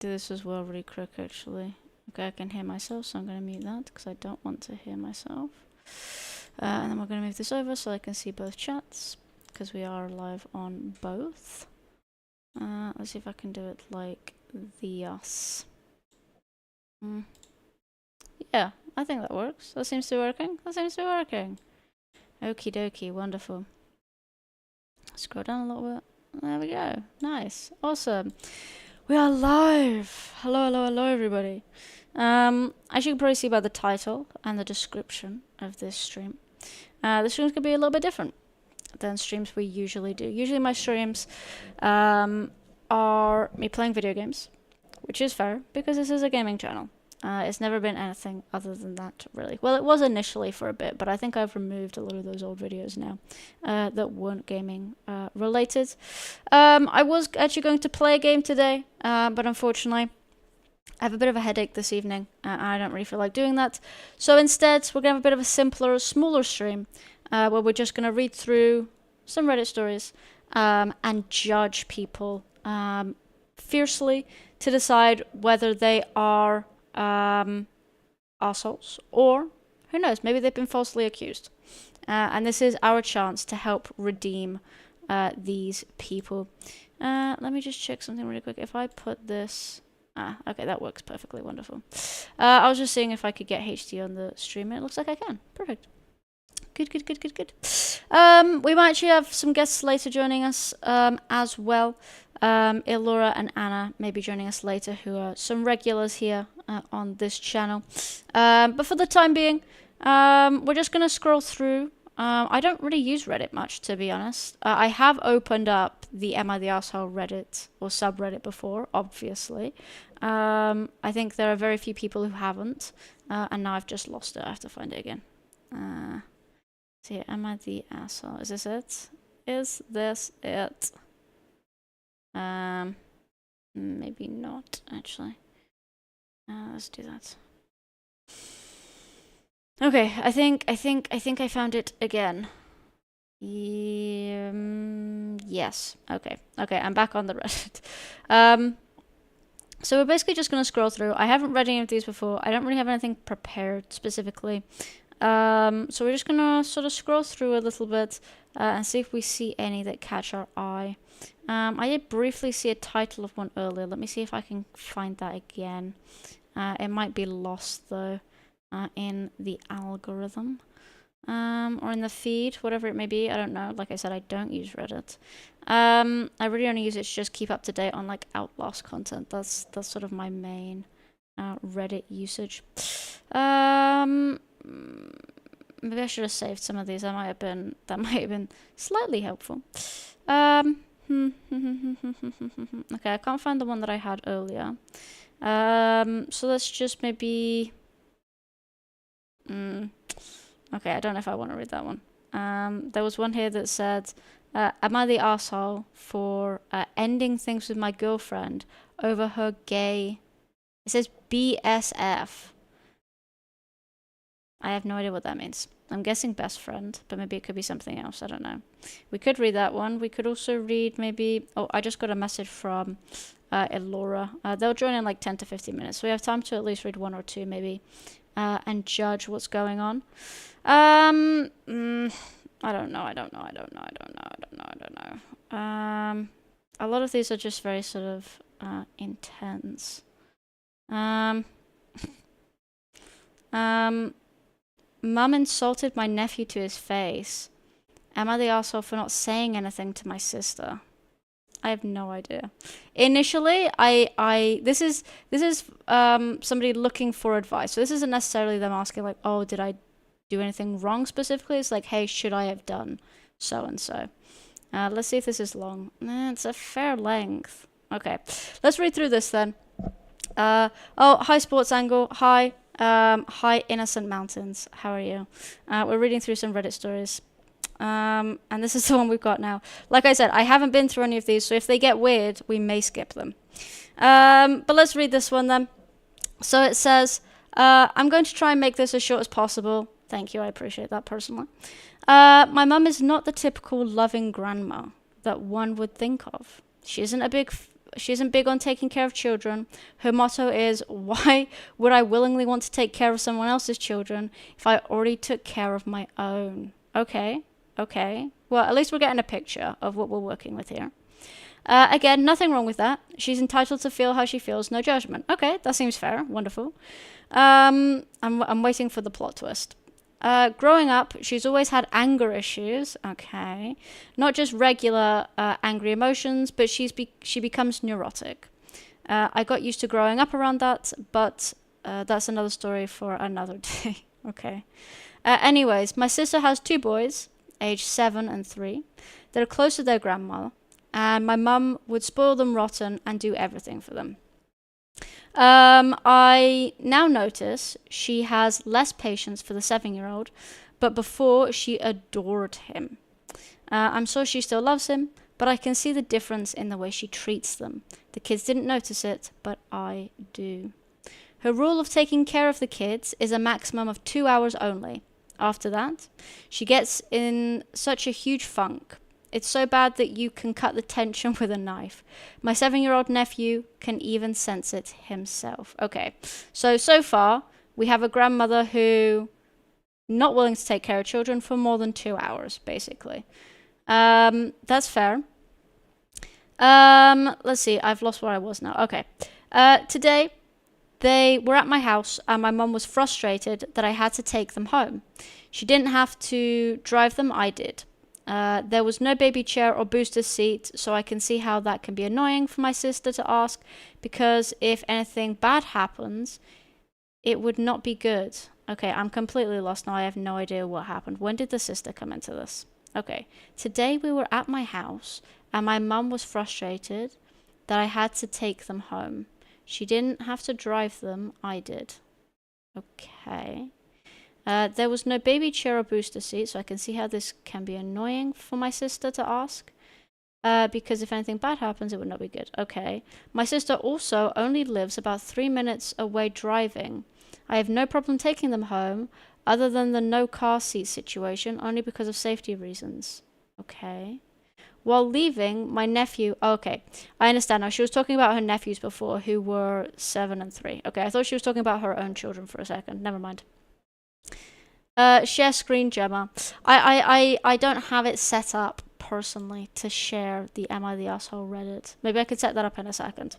do this as well really quick, actually. Okay, I can hear myself, so I'm going to mute that because I don't want to hear myself. And then we're going to move this over so I can see both chats because we are live on both. Let's see if I can do it like this. Yeah, I think that works. That seems to be working. That seems to be working. Okie dokie, wonderful. Scroll down a little bit. There we go. Nice. Awesome. We are live! Hello, hello, hello, everybody. As you can probably see by the title and the description of this stream, the streams could be a little bit different than streams we usually do. Usually my streams are me playing video games, which is fair because this is a gaming channel. It's never been anything other than that, really. Well, it was initially for a bit, but I think I've removed a lot of those old videos now that weren't gaming related. I was actually going to play a game today, but unfortunately, I have a bit of a headache this evening, and I don't really feel like doing that. So instead, we're going to have a bit of a simpler, smaller stream, where we're just going to read through some Reddit stories and judge people fiercely to decide whether they are assholes, or who knows, maybe they've been falsely accused. And this is our chance to help redeem these people. Let me just check something really quick. If I put this... okay, that works perfectly wonderful. I was just seeing if I could get HD on the stream, and it looks like I can. Perfect. Good, good, good, good, good. We might actually have some guests later joining us as well. Ilora and Anna may be joining us later, who are some regulars here on this channel. But for the time being, we're just going to scroll through. I don't really use Reddit much, to be honest. I have opened up the Am I the Arsehole Reddit or subreddit before, obviously. I think there are very few people who haven't. And now I've just lost it. I have to find it again. See, Am I the Asshole? Is this it? Is this it? Maybe not, actually. Let's do that. Okay, I think I found it again. Yes. Okay, I'm back on the Reddit. So we're basically just gonna scroll through. I haven't read any of these before. I don't really have anything prepared specifically. So we're just gonna sort of scroll through a little bit and see if we see any that catch our eye. I did briefly see a title of one earlier. Let me see if I can find that again. It might be lost though in the algorithm or in the feed, whatever it may be. I don't know. Like I said, I don't use Reddit. I really only use it to just keep up to date on like Outlast content. That's sort of my main Reddit usage. Maybe I should have saved some of these. That might have been slightly helpful. Okay, I can't find the one that I had earlier. So let's just maybe... Okay, I don't know if I want to read that one. There was one here that said, am I the arsehole for ending things with my girlfriend over her gay... It says BSF. I have no idea what that means. I'm guessing best friend, but maybe it could be something else. I don't know. We could read that one. We could also read maybe... Oh, I just got a message from Ilora. They'll join in like 10 to 15 minutes. So we have time to at least read one or two maybe and judge what's going on. I don't know. A lot of these are just very sort of intense. Mum insulted my nephew to his face. Am I the arsehole for not saying anything to my sister? I have no idea. Initially, this is somebody looking for advice. So this isn't necessarily them asking like, oh, did I do anything wrong specifically? It's like, hey, should I have done so and so? Let's see if this is long. It's a fair length. Okay, let's read through this then. Oh, hi Sports Angle. Hi. Hi Innocent Mountains. How are you? We're reading through some Reddit stories. And this is the one we've got now. Like I said, I haven't been through any of these, so if they get weird, we may skip them. But let's read this one then. So it says, I'm going to try and make this as short as possible. Thank you, I appreciate that personally. My mum is not the typical loving grandma that one would think of. She isn't a big She isn't big on taking care of children. Her motto is, why would I willingly want to take care of someone else's children if I already took care of my own? Okay. Well, at least we're getting a picture of what we're working with here. Again, nothing wrong with that. She's entitled to feel how she feels, no judgment. Okay, that seems fair. Wonderful. I'm waiting for the plot twist. Growing up, she's always had anger issues. Okay. Not just regular angry emotions, but she becomes neurotic. I got used to growing up around that, but that's another story for another day. Okay. Anyways, my sister has 2 boys, aged 7 and 3, that are close to their grandma, and my mum would spoil them rotten and do everything for them. I now notice she has less patience for the 7-year-old, but before she adored him. I'm sure she still loves him, but I can see the difference in the way she treats them. The kids didn't notice it, but I do. Her rule of taking care of the kids is a maximum of 2 hours only. After that, she gets in such a huge funk. It's so bad that you can cut the tension with a knife. My 7-year-old nephew can even sense it himself. Okay, so far, we have a grandmother who not willing to take care of children for more than 2 hours, basically. That's fair. Let's see, I've lost where I was now. Okay. Today, they were at my house and my mum was frustrated that I had to take them home. She didn't have to drive them, I did. There was no baby chair or booster seat, so I can see how that can be annoying for my sister to ask, because if anything bad happens, it would not be good. Okay, I'm completely lost now. I have no idea what happened. When did the sister come into this? Okay, today we were at my house and my mum was frustrated that I had to take them home. She didn't have to drive them, I did. Okay. There was no baby chair or booster seat, so I can see how this can be annoying for my sister to ask. Because if anything bad happens, it would not be good. Okay. My sister also only lives about 3 minutes away driving. I have no problem taking them home, other than the no car seat situation, only because of safety reasons. Okay. While leaving, my nephew... Okay, I understand now. She was talking about her nephews before, who were 7 and 3. Okay, I thought she was talking about her own children for a second. Never mind. Share screen, Gemma. I don't have it set up, personally, to share the Am I the Asshole Reddit. Maybe I could set that up in a second.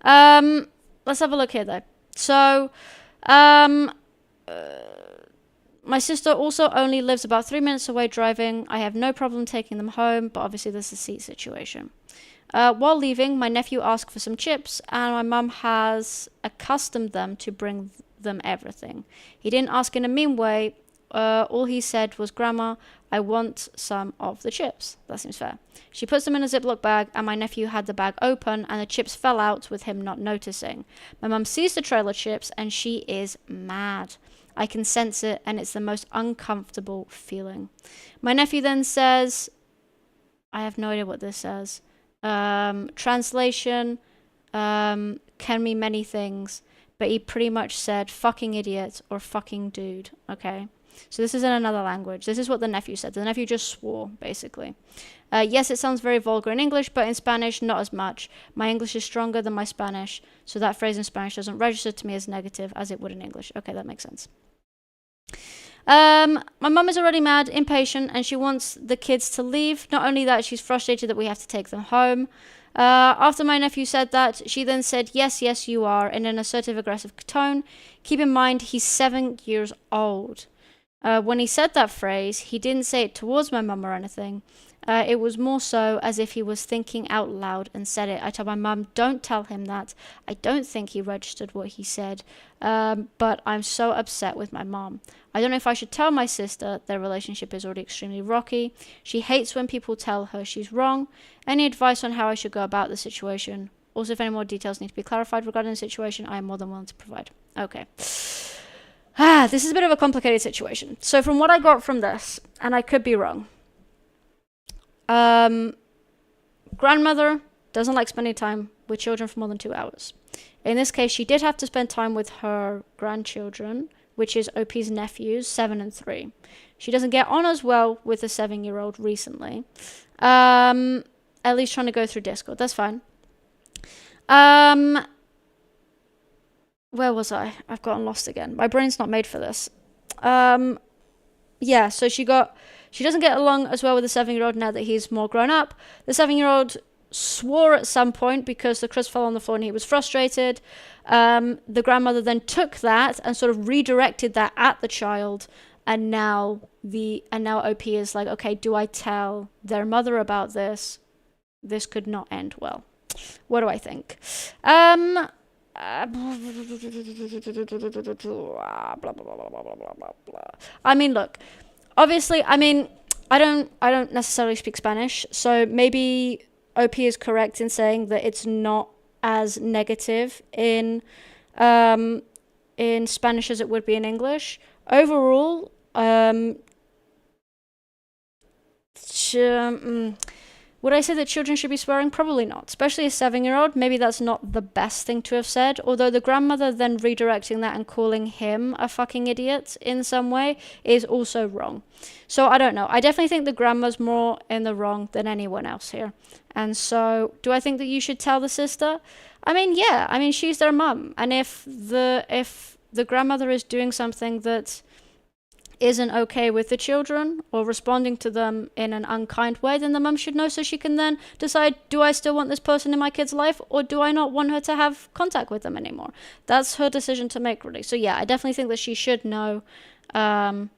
Let's have a look here, though. So, my sister also only lives about 3 minutes away driving. I have no problem taking them home, but obviously there's a seat situation. While leaving, my nephew asked for some chips, and my mum has accustomed them to bring them everything. He didn't ask in a mean way. All he said was, "Grandma, I want some of the chips." That seems fair. She puts them in a Ziploc bag, and my nephew had the bag open, and the chips fell out with him not noticing. My mum sees the trail of chips, and she is mad. I can sense it, and it's the most uncomfortable feeling. My nephew then says, I have no idea what this says. Translation can mean many things, but he pretty much said fucking idiot or fucking dude. Okay, so this is in another language. This is what the nephew said. The nephew just swore, basically. Yes, it sounds very vulgar in English, but in Spanish, not as much. My English is stronger than my Spanish, so that phrase in Spanish doesn't register to me as negative as it would in English. Okay, that makes sense. My mum is already mad, impatient, and she wants the kids to leave. Not only that, she's frustrated that we have to take them home. After my nephew said that, she then said, yes, yes, you are, in an assertive, aggressive tone. Keep in mind, he's 7 years old. When he said that phrase, he didn't say it towards my mum or anything. It was more so as if he was thinking out loud and said it. I told my mum, don't tell him that. I don't think he registered what he said, but I'm so upset with my mom. I don't know if I should tell my sister. Their relationship is already extremely rocky. She hates when people tell her she's wrong. Any advice on how I should go about the situation? Also, if any more details need to be clarified regarding the situation, I am more than willing to provide. Okay. This is a bit of a complicated situation. So from what I got from this, and I could be wrong, grandmother doesn't like spending time with children for more than 2 hours. In this case, she did have to spend time with her grandchildren, which is OP's nephews, 7 and 3. She doesn't get on as well with the 7-year-old recently. At least trying to go through Discord. That's fine. Um, where was I? I've gotten lost again. My brain's not made for this. Yeah, so she doesn't get along as well with the 7-year-old now that he's more grown up. The 7-year-old swore at some point because the crust fell on the floor and he was frustrated. The grandmother then took that and sort of redirected that at the child, and now OP is like, okay, do I tell their mother about this? This could not end well. What do I think? I mean, look, obviously, I mean, I don't necessarily speak Spanish, so maybe OP is correct in saying that it's not as negative in Spanish as it would be in English. Overall, would I say that children should be swearing? Probably not, especially a 7-year-old. Maybe that's not the best thing to have said. Although the grandmother then redirecting that and calling him a fucking idiot in some way is also wrong. So I don't know. I definitely think the grandma's more in the wrong than anyone else here. And so, do I think that you should tell the sister? I mean, yeah. I mean, she's their mum, and if the grandmother is doing something that isn't okay with the children or responding to them in an unkind way, then the mum should know so she can then decide, do I still want this person in my kid's life, or do I not want her to have contact with them anymore? That's her decision to make, really. So yeah, I definitely think that she should know. And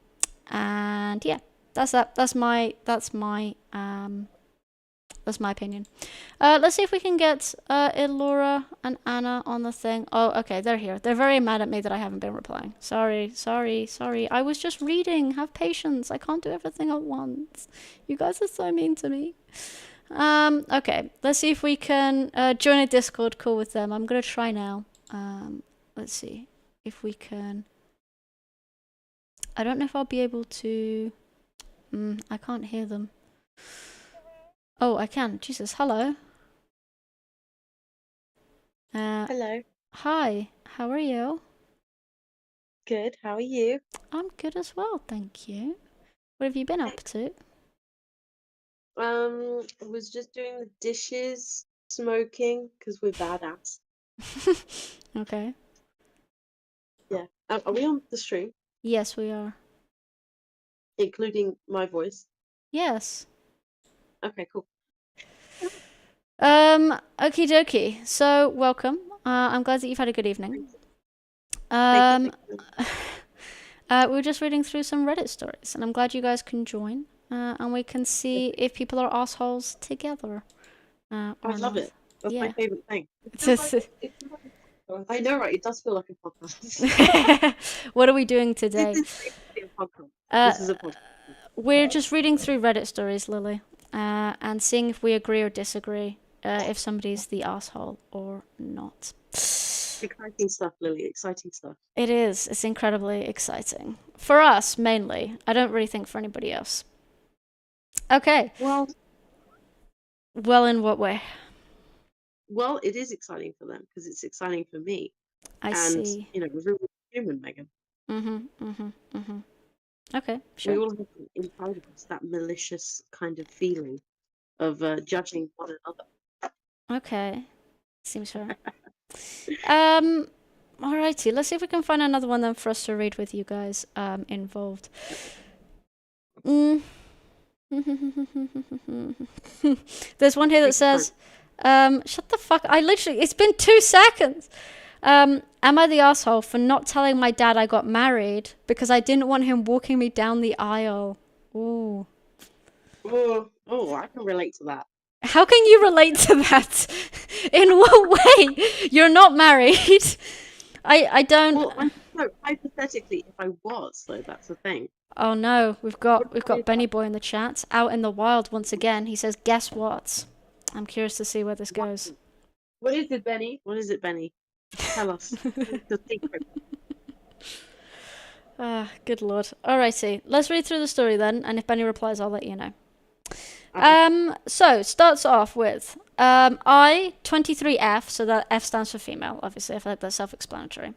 yeah, that's that. That's my opinion. Let's see if we can get Elora and Anna on the thing. Oh, okay, they're here. They're very mad at me that I haven't been replying. Sorry. I was just reading. Have patience. I can't do everything at once. You guys are so mean to me. Okay, let's see if we can join a Discord call with them. I'm gonna try now. Let's see if we can. I don't know if I'll be able to. I can't hear them. Oh, I can. Jesus, hello. Hello. Hi, how are you? Good. How are you? I'm good as well, thank you. What have you been up to? I was just doing the dishes, smoking, because we're badass. Okay. Yeah. Are we on the stream, Yes, we are. including my voice? Yes. Okay, cool. Okie dokie. So, welcome. I'm glad that you've had a good evening. Thank you. We were just reading through some Reddit stories, and I'm glad you guys can join, and we can see if people are assholes together. I love not. it. That's Yeah. my favorite thing. I know, right? It does feel like a podcast. What are we doing today? This is basically a podcast. This is a podcast. We're just reading through Reddit stories, Lily, and seeing if we agree or disagree, if somebody's the asshole or not. Exciting stuff, Lily. Exciting stuff. It is. It's incredibly exciting. For us, mainly. I don't really think for anybody else. Okay. Well, in what way? Well, it is exciting for them because it's exciting for me. I see. You know, we're all human, Megan. Okay, sure. We all have inside of us that malicious kind of feeling of judging one another. Okay, seems fair. Alrighty, let's see if we can find another one then for us to read with you guys involved. There's one here that says, shut the fuck. It's been 2 seconds. Am I the asshole for not telling my dad I got married because I didn't want him walking me down the aisle? Ooh. Oh, I can relate to that. How can you relate to that? In what way? You're not married. I don't. Well, no, hypothetically, if I was, though, that's the thing. Oh no, we've got Benny Boy in the chat, out in the wild once again. He says, "Guess what?" I'm curious to see where this goes. What is it, Benny? What is it, Benny? Tell us. The secret. Good lord. Alrighty, let's read through the story then, and if Benny replies, I'll let you know. So starts off with I 23F, so that F stands for female. Obviously, I feel like that's self-explanatory.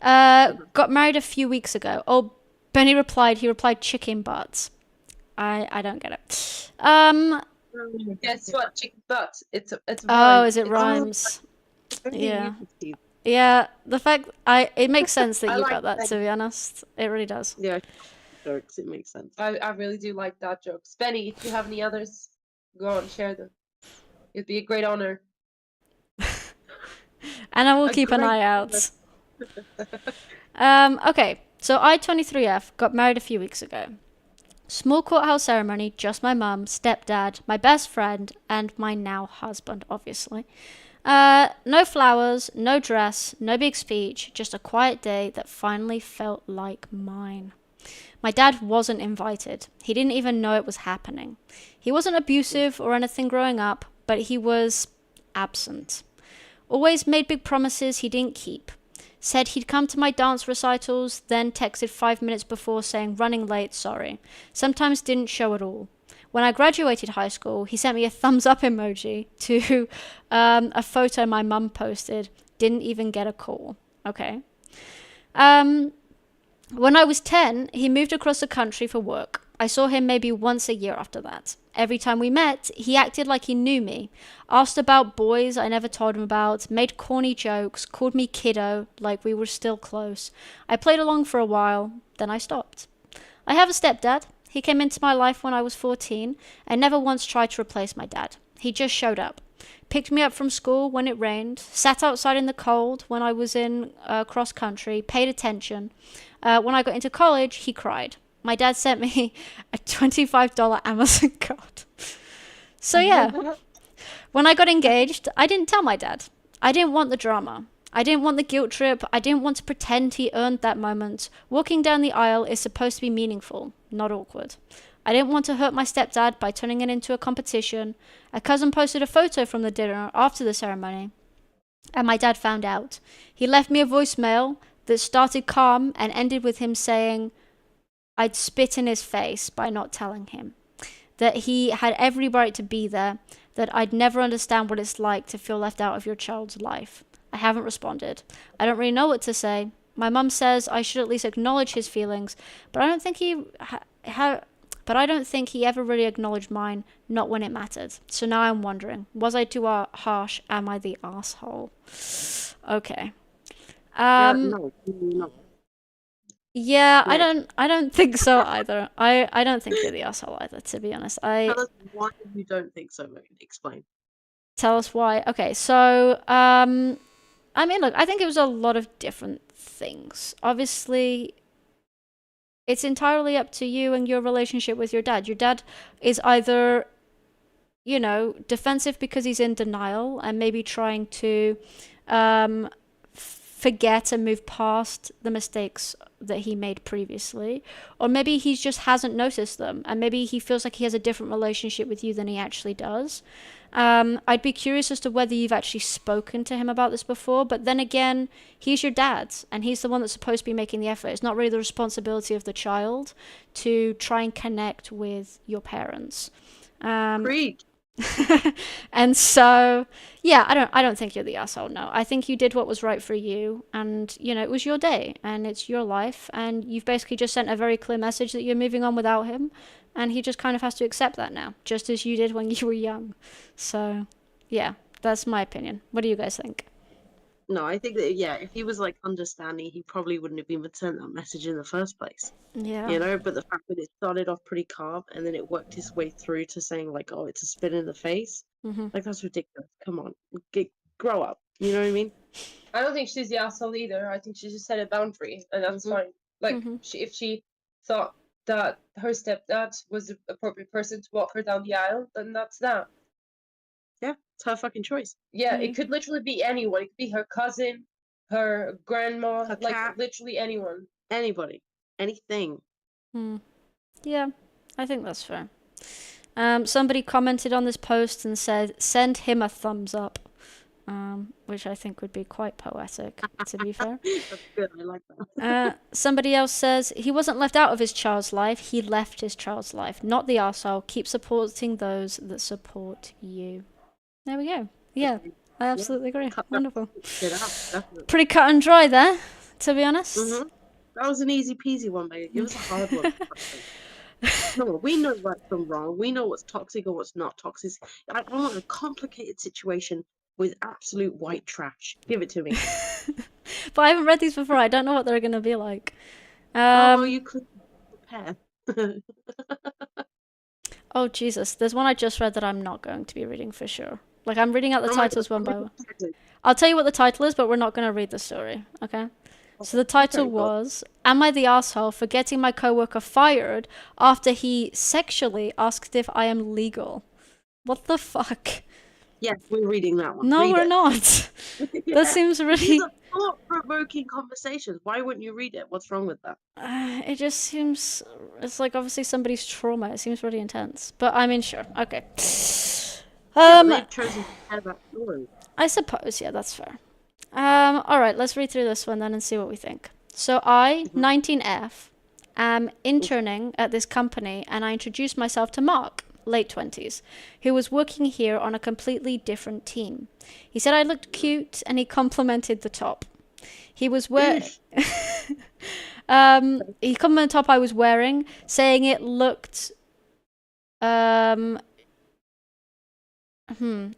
Got married a few weeks ago. Oh, Benny replied. He replied chicken butts. I don't get it. Guess what? Chicken butt. It's oh, is it rhymes? Only you Yeah. can see. Yeah, the fact it makes sense that I you like got that, to Benny. be honest. It really does. Yeah, jokes. It makes sense. I really do like that joke. Benny, if you have any others, go on, share them. It'd be a great honor. And I will A keep an great eye honor. out. Okay, so I-23F got married a few weeks ago. Small courthouse ceremony, just my mum, stepdad, my best friend, and my now husband, obviously. No flowers, no dress, no big speech, just a quiet day that finally felt like mine. My dad wasn't invited. He didn't even know it was happening. He wasn't abusive or anything growing up, but he was absent. Always made big promises he didn't keep. Said he'd come to my dance recitals, then texted 5 minutes before saying running late, sorry. Sometimes didn't show at all. When I graduated high school, he sent me a thumbs up emoji to a photo my mum posted. Didn't even get a call. Okay. When I was 10, he moved across the country for work. I saw him maybe once a year after that. Every time we met, he acted like he knew me, asked about boys I never told him about, made corny jokes, called me kiddo, like we were still close. I played along for a while, then I stopped. I have a stepdad. He came into my life when I was 14 and never once tried to replace my dad. He just showed up. Picked me up from school when it rained, sat outside in the cold when I was in cross country, paid attention. When I got into college, he cried. My dad sent me a $25 Amazon card. So yeah, when I got engaged, I didn't tell my dad. I didn't want the drama. I didn't want the guilt trip. I didn't want to pretend he earned that moment. Walking down the aisle is supposed to be meaningful, not awkward. I didn't want to hurt my stepdad by turning it into a competition. A cousin posted a photo from the dinner after the ceremony, and my dad found out. He left me a voicemail that started calm and ended with him saying I'd spit in his face by not telling him. That he had every right to be there, that I'd never understand what it's like to feel left out of your child's life. I haven't responded. I don't really know what to say. My mum says I should at least acknowledge his feelings, but I don't think he ever really acknowledged mine, not when it mattered. So now I'm wondering, was I too harsh? Am I the asshole? Okay. No, no. Yeah, Nick, I don't think so either. I don't think you're the asshole either, to be honest. tell us why you don't think so. Explain. Tell us why. Okay, so I mean, look, I think it was a lot of different things. Obviously, it's entirely up to you and your relationship with your dad. Your dad is either, defensive because he's in denial and maybe trying to forget and move past the mistakes that he made previously, or maybe he just hasn't noticed them, and maybe he feels like he has a different relationship with you than he actually does. I'd be curious as to whether you've actually spoken to him about this before, but then again, he's your dad, and he's the one that's supposed to be making the effort. It's not really the responsibility of the child to try and connect with your parents. Preach. And so, yeah, I don't think you're the asshole. No, I think you did what was right for you, and it was your day and it's your life, and you've basically just sent a very clear message that you're moving on without him, and he just kind of has to accept that now, just as you did when you were young. So, yeah, that's my opinion. What do you guys think? No, I think that if he was like understanding, he probably wouldn't have even sent that message in the first place. Yeah. But the fact that it started off pretty calm and then it worked its way through to saying like, oh, it's a spit in the face. Mm-hmm. Like that's ridiculous. Come on, grow up. You know what I mean? I don't think she's the asshole either. I think she just set a boundary, and that's fine. Like, Mm-hmm. if she thought that her stepdad was the appropriate person to walk her down the aisle, then that's that. Yeah, it's her fucking choice. Yeah, Mm-hmm. it could literally be anyone. It could be her cousin, her grandma, Her like cat. literally anyone. Anybody, anything. Yeah, I think that's fair. Somebody commented on this post and said, "Send him a thumbs up," which I think would be quite poetic, to be fair. That's good. I like that. Somebody else says, "He wasn't left out of his child's life. He left his child's life, not the arsehole. Keep supporting those that support you." There we go. Yeah, I absolutely agree. Cut that Wonderful. shit out, definitely. Pretty cut and dry there, to be honest. That was an easy peasy one, baby. It was a hard one. No, we know right from wrong. We know what's toxic or what's not toxic. I don't want a complicated situation with absolute white trash. Give it to me. But I haven't read these before. I don't know what they're gonna be like. Oh, well, you could prepare. Oh Jesus, there's one I just read that I'm not going to be reading for sure. Like I'm reading out the Oh my titles God, one by I'm one. excited. I'll tell you what the title is, but we're not going to read the story, okay? So the title Okay, God. was, Am I the asshole for getting my coworker fired after he sexually asked if I am legal? What the fuck? Yes, we're reading that one. No, Read we're it. not. That Yeah. seems These really... are thought-provoking conversations. Why wouldn't you read it? What's wrong with that? It just seems... It's like obviously somebody's trauma. It seems really intense. But I mean, sure. Okay. Yeah, but they've chosen to share that story. I suppose, yeah, that's fair. Alright, let's read through this one then and see what we think. So I, 19F, am interning at this company and I introduced myself to Mark, late 20s, who was working here on a completely different team. He said I looked cute and he complimented the top. He was wearing... he complimented the top I was wearing, saying it looked...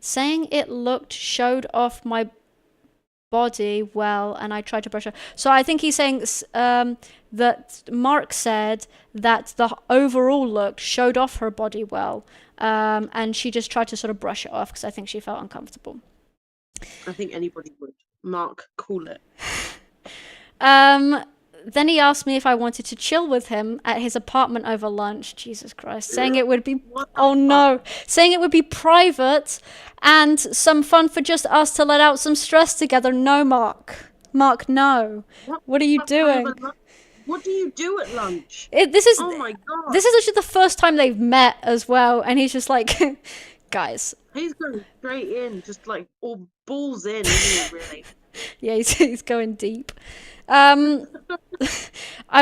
saying it looked showed off my body well, and I tried to brush it. So I think he's saying that Mark said that the overall look showed off her body well, and she just tried to sort of brush it off because I think she felt uncomfortable. I think anybody would. Mark, cool it. Then he asked me if I wanted to chill with him at his apartment over lunch. Jesus Christ. Saying it would be... Oh no. Saying it would be private and some fun for just us to let out some stress together. No, Mark. Mark, no. What are you doing? What do you do at lunch? This is... Oh my God. This is actually the first time they've met as well. And he's just like, guys. He's going straight in, just like all balls in, isn't he, really? Yeah, he's going deep. I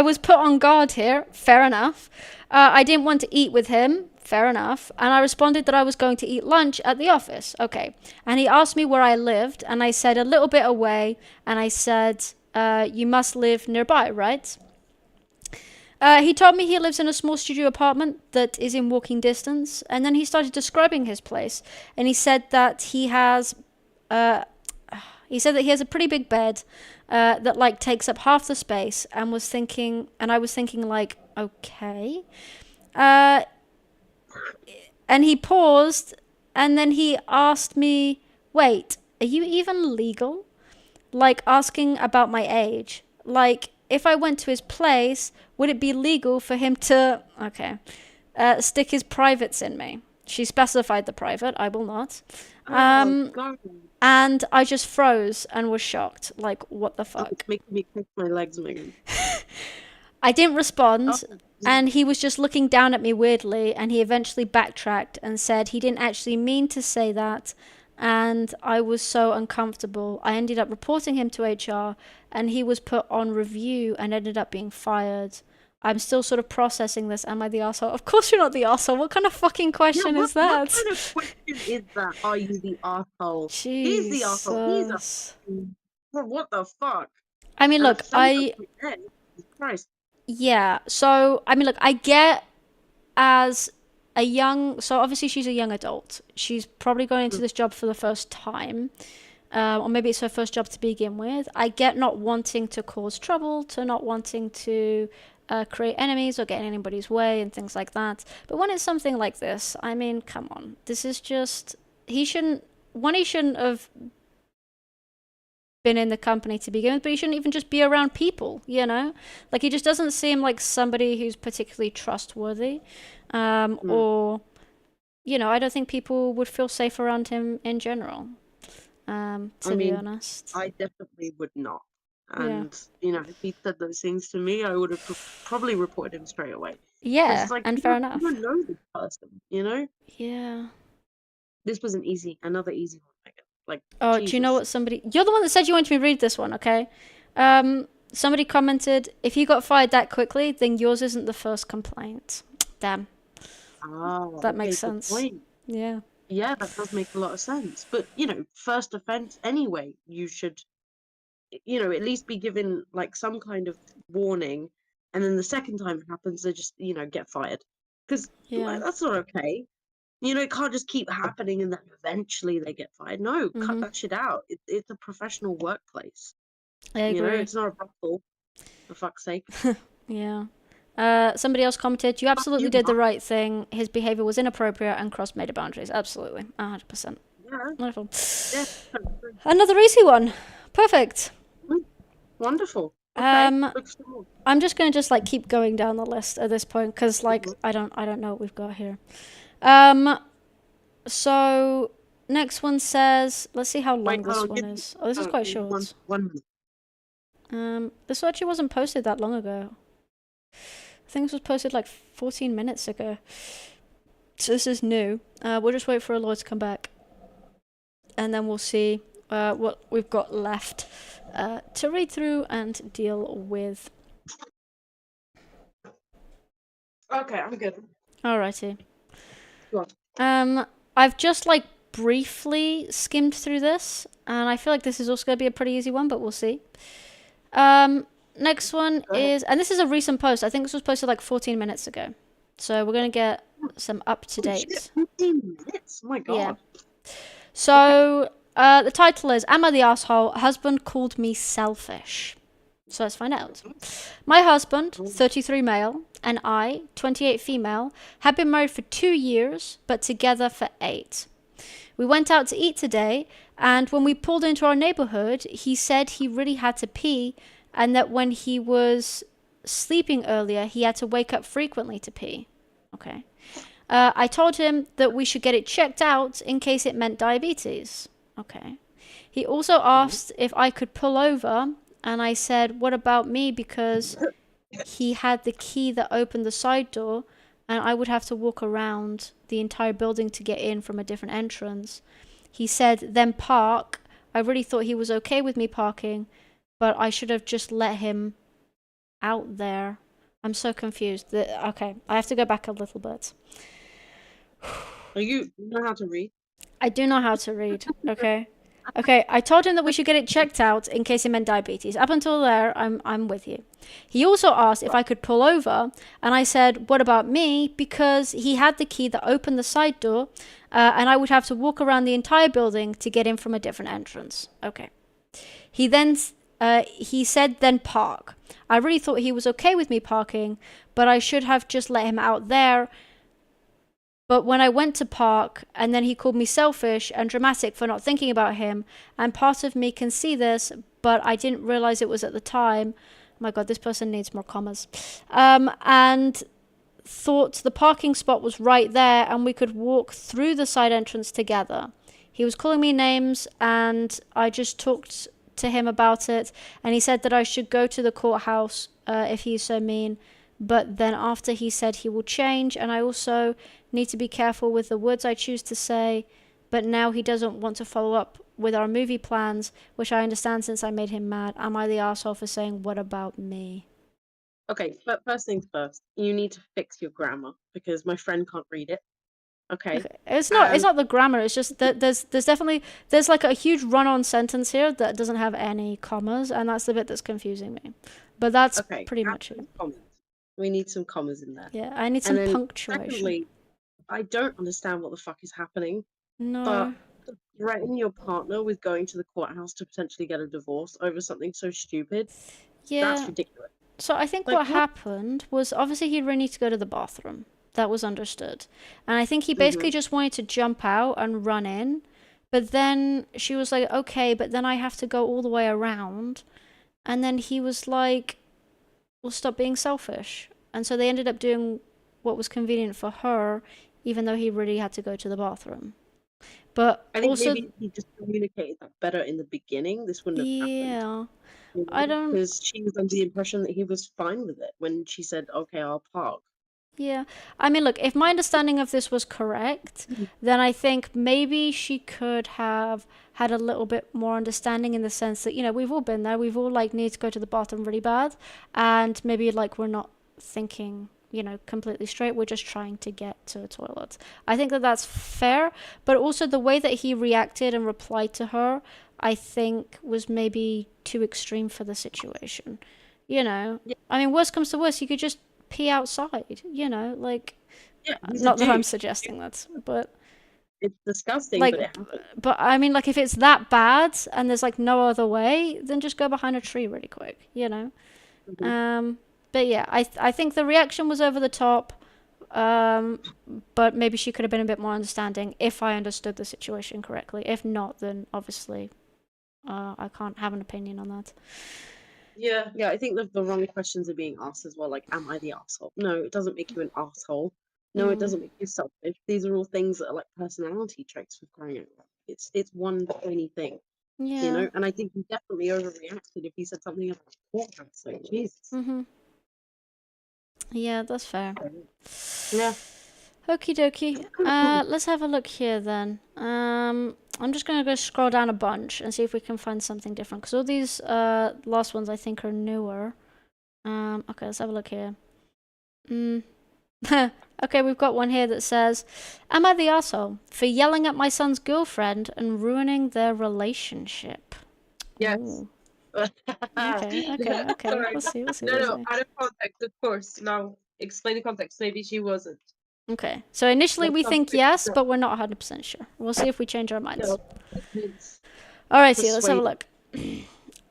was put on guard here. Fair enough. I didn't want to eat with him. Fair enough. And I responded that I was going to eat lunch at the office. Okay. And he asked me where I lived, and I said a little bit away. And I said, you must live nearby, right? He told me he lives in a small studio apartment that is in walking distance. And then he started describing his place. And he said that he has... he said that he has a pretty big bed that like takes up half the space, and I was thinking like, okay. And he paused, and then he asked me, wait, are you even legal? Like asking about my age. Like if I went to his place, would it be legal for him to, stick his privates in me? She specified the private, I will not. And I just froze and was shocked. Like, what the fuck? It's making me kick my legs, Megan. I didn't respond, and he was just looking down at me weirdly, and he eventually backtracked and said he didn't actually mean to say that, and I was so uncomfortable. I ended up reporting him to HR, and he was put on review and ended up being fired. I'm still sort of processing this. Am I the arsehole? Of course you're not the arsehole. What kind of fucking question is that? What kind of question is that? Are you the arsehole? Jesus. He's the arsehole. He's a... What the fuck? I mean, look, Christ. Yeah, so, I mean, look, I get as a young... So, obviously, she's a young adult. She's probably going into this job for the first time. Or maybe it's her first job to begin with. I get not wanting to cause trouble, to not wanting to... create enemies or get in anybody's way and things like that. But when it's something like this, I mean, come on. This is just... He shouldn't have been in the company to begin with, but he shouldn't even just be around people, you know? Like, he just doesn't seem like somebody who's particularly trustworthy. Or, you know, I don't think people would feel safe around him in general, to be honest. I definitely would not. And, you know, if he said those things to me, I would have probably reported him straight away. Yeah, like, and fair enough. You don't know this person, you know? Yeah. This was another easy one, Megan. Like, oh, Jesus. Do you know what somebody... You're the one that said you wanted me to read this one, okay? Somebody commented, if you got fired that quickly, then yours isn't the first complaint. Damn. That makes sense. Point. Yeah. Yeah, that does make a lot of sense. But, you know, first offense anyway, you should... you know, at least be given like some kind of warning, and then the second time it happens, they just, you know, get fired, because that's not okay. You know, it can't just keep happening and then eventually they get fired. No, cut that shit out. It's a professional workplace. I You know, agree. it's not a brothel, for fuck's sake. Yeah. Somebody else commented, you absolutely did the right thing. His behavior was inappropriate and crossed major boundaries. Absolutely. 100%. Yeah. Wonderful. Yeah. Another easy one. Perfect. Wonderful. Okay. Looks cool. I'm just going to just like keep going down the list at this point because like I don't know what we've got here. So next one says, let's see how long this one is. Oh, this is quite short. 1 minute. This actually wasn't posted that long ago. I think this was posted like 14 minutes ago. So this is new. We'll just wait for a lawyer to come back. And then we'll see what we've got left to read through and deal with. Okay, I'm good. Alrighty. Go on. I've just like briefly skimmed through this, and I feel like this is also going to be a pretty easy one, but we'll see. Next one is, and this is a recent post. I think this was posted like 14 minutes ago. So we're going to get some up-to-date. 15 minutes? Oh my god. Yeah. So the title is, Am I the Asshole? Husband Called Me Selfish. So let's find out. My husband, 33 male, and I, 28 female, have been married for 2 years, but together for 8. We went out to eat today, and when we pulled into our neighborhood, he said he really had to pee, and that when he was sleeping earlier, he had to wake up frequently to pee. Okay. I told him that we should get it checked out in case it meant diabetes. Okay. He also asked if I could pull over, and I said, what about me? Because he had the key that opened the side door, and I would have to walk around the entire building to get in from a different entrance. He said, then park. I really thought he was okay with me parking, but I should have just let him out there. I'm so confused. Okay, I have to go back a little bit. You know how to read? I do know how to read, okay? Okay, I told him that we should get it checked out in case it meant diabetes. Up until there, I'm with you. He also asked if I could pull over, and I said, what about me? Because he had the key that opened the side door, and I would have to walk around the entire building to get in from a different entrance. Okay. He said, then park. I really thought he was okay with me parking, but I should have just let him out there. But when I went to park, and then he called me selfish and dramatic for not thinking about him, and part of me can see this, but I didn't realize it was at the time. Oh my god, this person needs more commas. And thought the parking spot was right there, and we could walk through the side entrance together. He was calling me names, and I just talked to him about it, and he said that I should go to the courthouse if he's so mean. But then after he said he will change, and I also need to be careful with the words I choose to say, but now he doesn't want to follow up with our movie plans, which I understand since I made him mad. Am I the arsehole for saying, what about me? Okay, but first things first, you need to fix your grammar because my friend can't read it. Okay. It's not the grammar, it's just that there's definitely like a huge run-on sentence here that doesn't have any commas, and that's the bit that's confusing me. But that's pretty much it. Comments. We need some commas in there. Yeah, I need some punctuation. Secondly, I don't understand what the fuck is happening. No. But to threaten your partner with going to the courthouse to potentially get a divorce over something so stupid, that's ridiculous. So I think what happened was, obviously he'd really need to go to the bathroom. That was understood. And I think he basically just wanted to jump out and run in. But then she was like, okay, but then I have to go all the way around. And then he was like, well, stop being selfish. And so they ended up doing what was convenient for her, even though he really had to go to the bathroom. But I think also, maybe he just communicated that better in the beginning. This wouldn't have happened. Yeah. I don't... Because she was under the impression that he was fine with it when she said, okay, I'll park. Yeah. I mean, look, if my understanding of this was correct, then I think maybe she could have had a little bit more understanding in the sense that, you know, we've all been there. We've all, like, needed to go to the bathroom really bad. And maybe, like, we're not thinking, you know, completely straight. We're just trying to get to a toilet. I think that that's fair. But also the way that he reacted and replied to her, I think was maybe too extreme for the situation. You know? Yeah. I mean, worst comes to worst, you could just pee outside, you know, like, Yeah, he's a Not that I'm dude. suggesting that, but It's disgusting, like, but it happens. but I mean, like, if it's that bad and there's like no other way, then just go behind a tree really quick, you know. Mhm. But yeah, I think the reaction was over the top. But maybe she could have been a bit more understanding if I understood the situation correctly. If not, then obviously, I can't have an opinion on that. Yeah, I think the wrong questions are being asked as well. Like, am I the asshole? No, it doesn't make you an asshole. No, it doesn't make you selfish. These are all things that are like personality traits for crying out loud. It's one tiny thing, you Yeah. know. And I think he definitely overreacted if he said something about courthouse. Like, Jesus. Yeah, that's fair. Yeah. Okie dokie. Let's have a look here then. I'm just gonna go scroll down a bunch and see if we can find something different. Because all these last ones I think are newer. Okay, let's have a look here. Okay, we've got one here that says, "Am I the asshole for yelling at my son's girlfriend and ruining their relationship?" Yes. Ooh. Okay. Sorry. We'll see. No, out of context, of course. Now, explain the context. Maybe she wasn't. Okay, so initially That's we think something. yes, but we're not 100% sure. We'll see if we change our minds. No, it's Alrighty, let's have a Persuade. look.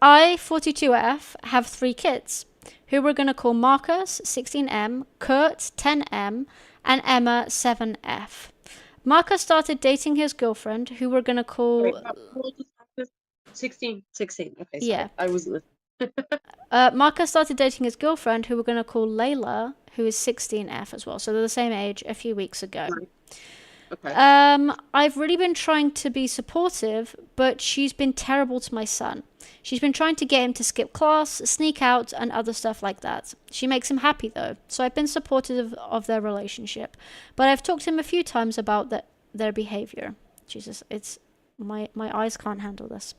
I, 42F, have 3 kids, who we're going to call Marcus, 16M, Kurt, 10M, and Emma, 7F. Marcus started dating his girlfriend, who we're going to call... Wait, how old is Marcus? 16. 16. Okay, Yeah. sorry. I wasn't listening. Marcus started dating his girlfriend, who we're going to call Layla, who is 16F as well. So they're the same age a few weeks ago. Right. Okay. I've really been trying to be supportive, but she's been terrible to my son. She's been trying to get him to skip class, sneak out, and other stuff like that. She makes him happy though, so I've been supportive of their relationship. But I've talked to him a few times about their behavior. Jesus, it's my eyes can't handle this.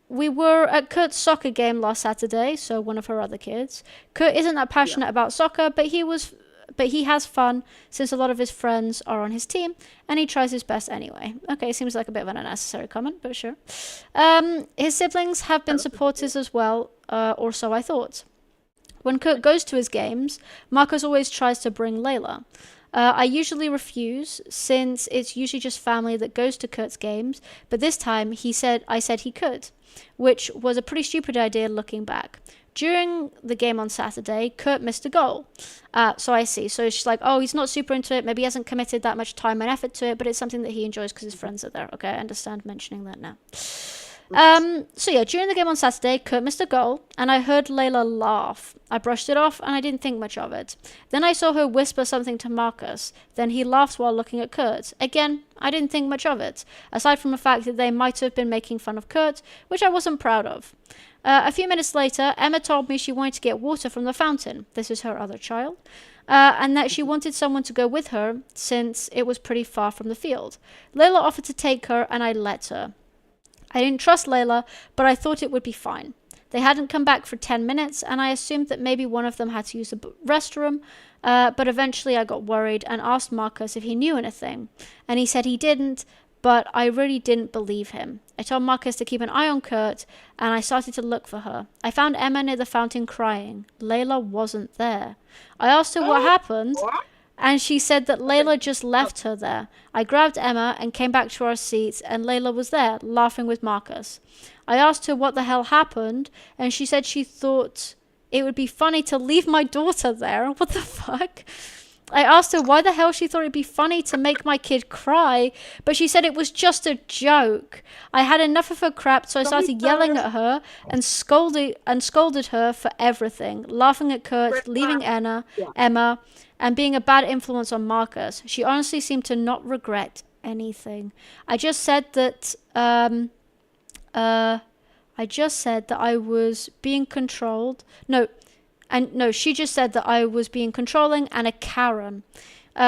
We were at Kurt's soccer game last Saturday, so one of her other kids. Kurt isn't that passionate about soccer, but he has fun since a lot of his friends are on his team, and he tries his best anyway. Okay, seems like a bit of an unnecessary comment, but sure. His siblings have been supporters as well, or so I thought. When Kurt goes to his games, Marcus always tries to bring Layla. I usually refuse, since it's usually just family that goes to Kurt's games, but this time I said he could, which was a pretty stupid idea looking back. During the game on Saturday, Kurt missed a goal. So I see. So she's like, oh, he's not super into it. Maybe he hasn't committed that much time and effort to it, but it's something that he enjoys because his friends are there. Okay, I understand mentioning that now. So yeah, during the game on Saturday, Kurt missed a goal, and I heard Layla laugh. I brushed it off, and I didn't think much of it. Then I saw her whisper something to Marcus. Then he laughed while looking at Kurt. Again, I didn't think much of it, aside from the fact that they might have been making fun of Kurt, which I wasn't proud of. A few minutes later, Emma told me she wanted to get water from the fountain. This is her other child. And that she wanted someone to go with her, since it was pretty far from the field. Layla offered to take her, and I let her. I didn't trust Layla, but I thought it would be fine. They hadn't come back for 10 minutes, and I assumed that maybe one of them had to use the restroom, but eventually I got worried and asked Marcus if he knew anything, and he said he didn't, but I really didn't believe him. I told Marcus to keep an eye on Kurt, and I started to look for her. I found Emma near the fountain crying. Layla wasn't there. I asked her what happened, and she said that Layla just left her there. I grabbed Emma and came back to our seats, and Layla was there, laughing with Marcus. I asked her what the hell happened, and she said she thought it would be funny to leave my daughter there. What the fuck? I asked her why the hell she thought it'd be funny to make my kid cry, but she said it was just a joke. I had enough of her crap, so I started yelling at her and scolded her for everything, laughing at Kurt, leaving Emma, and being a bad influence on Marcus. She honestly seemed to not regret anything. I just said that I was being controlled. She just said that I was being controlling and a Karen.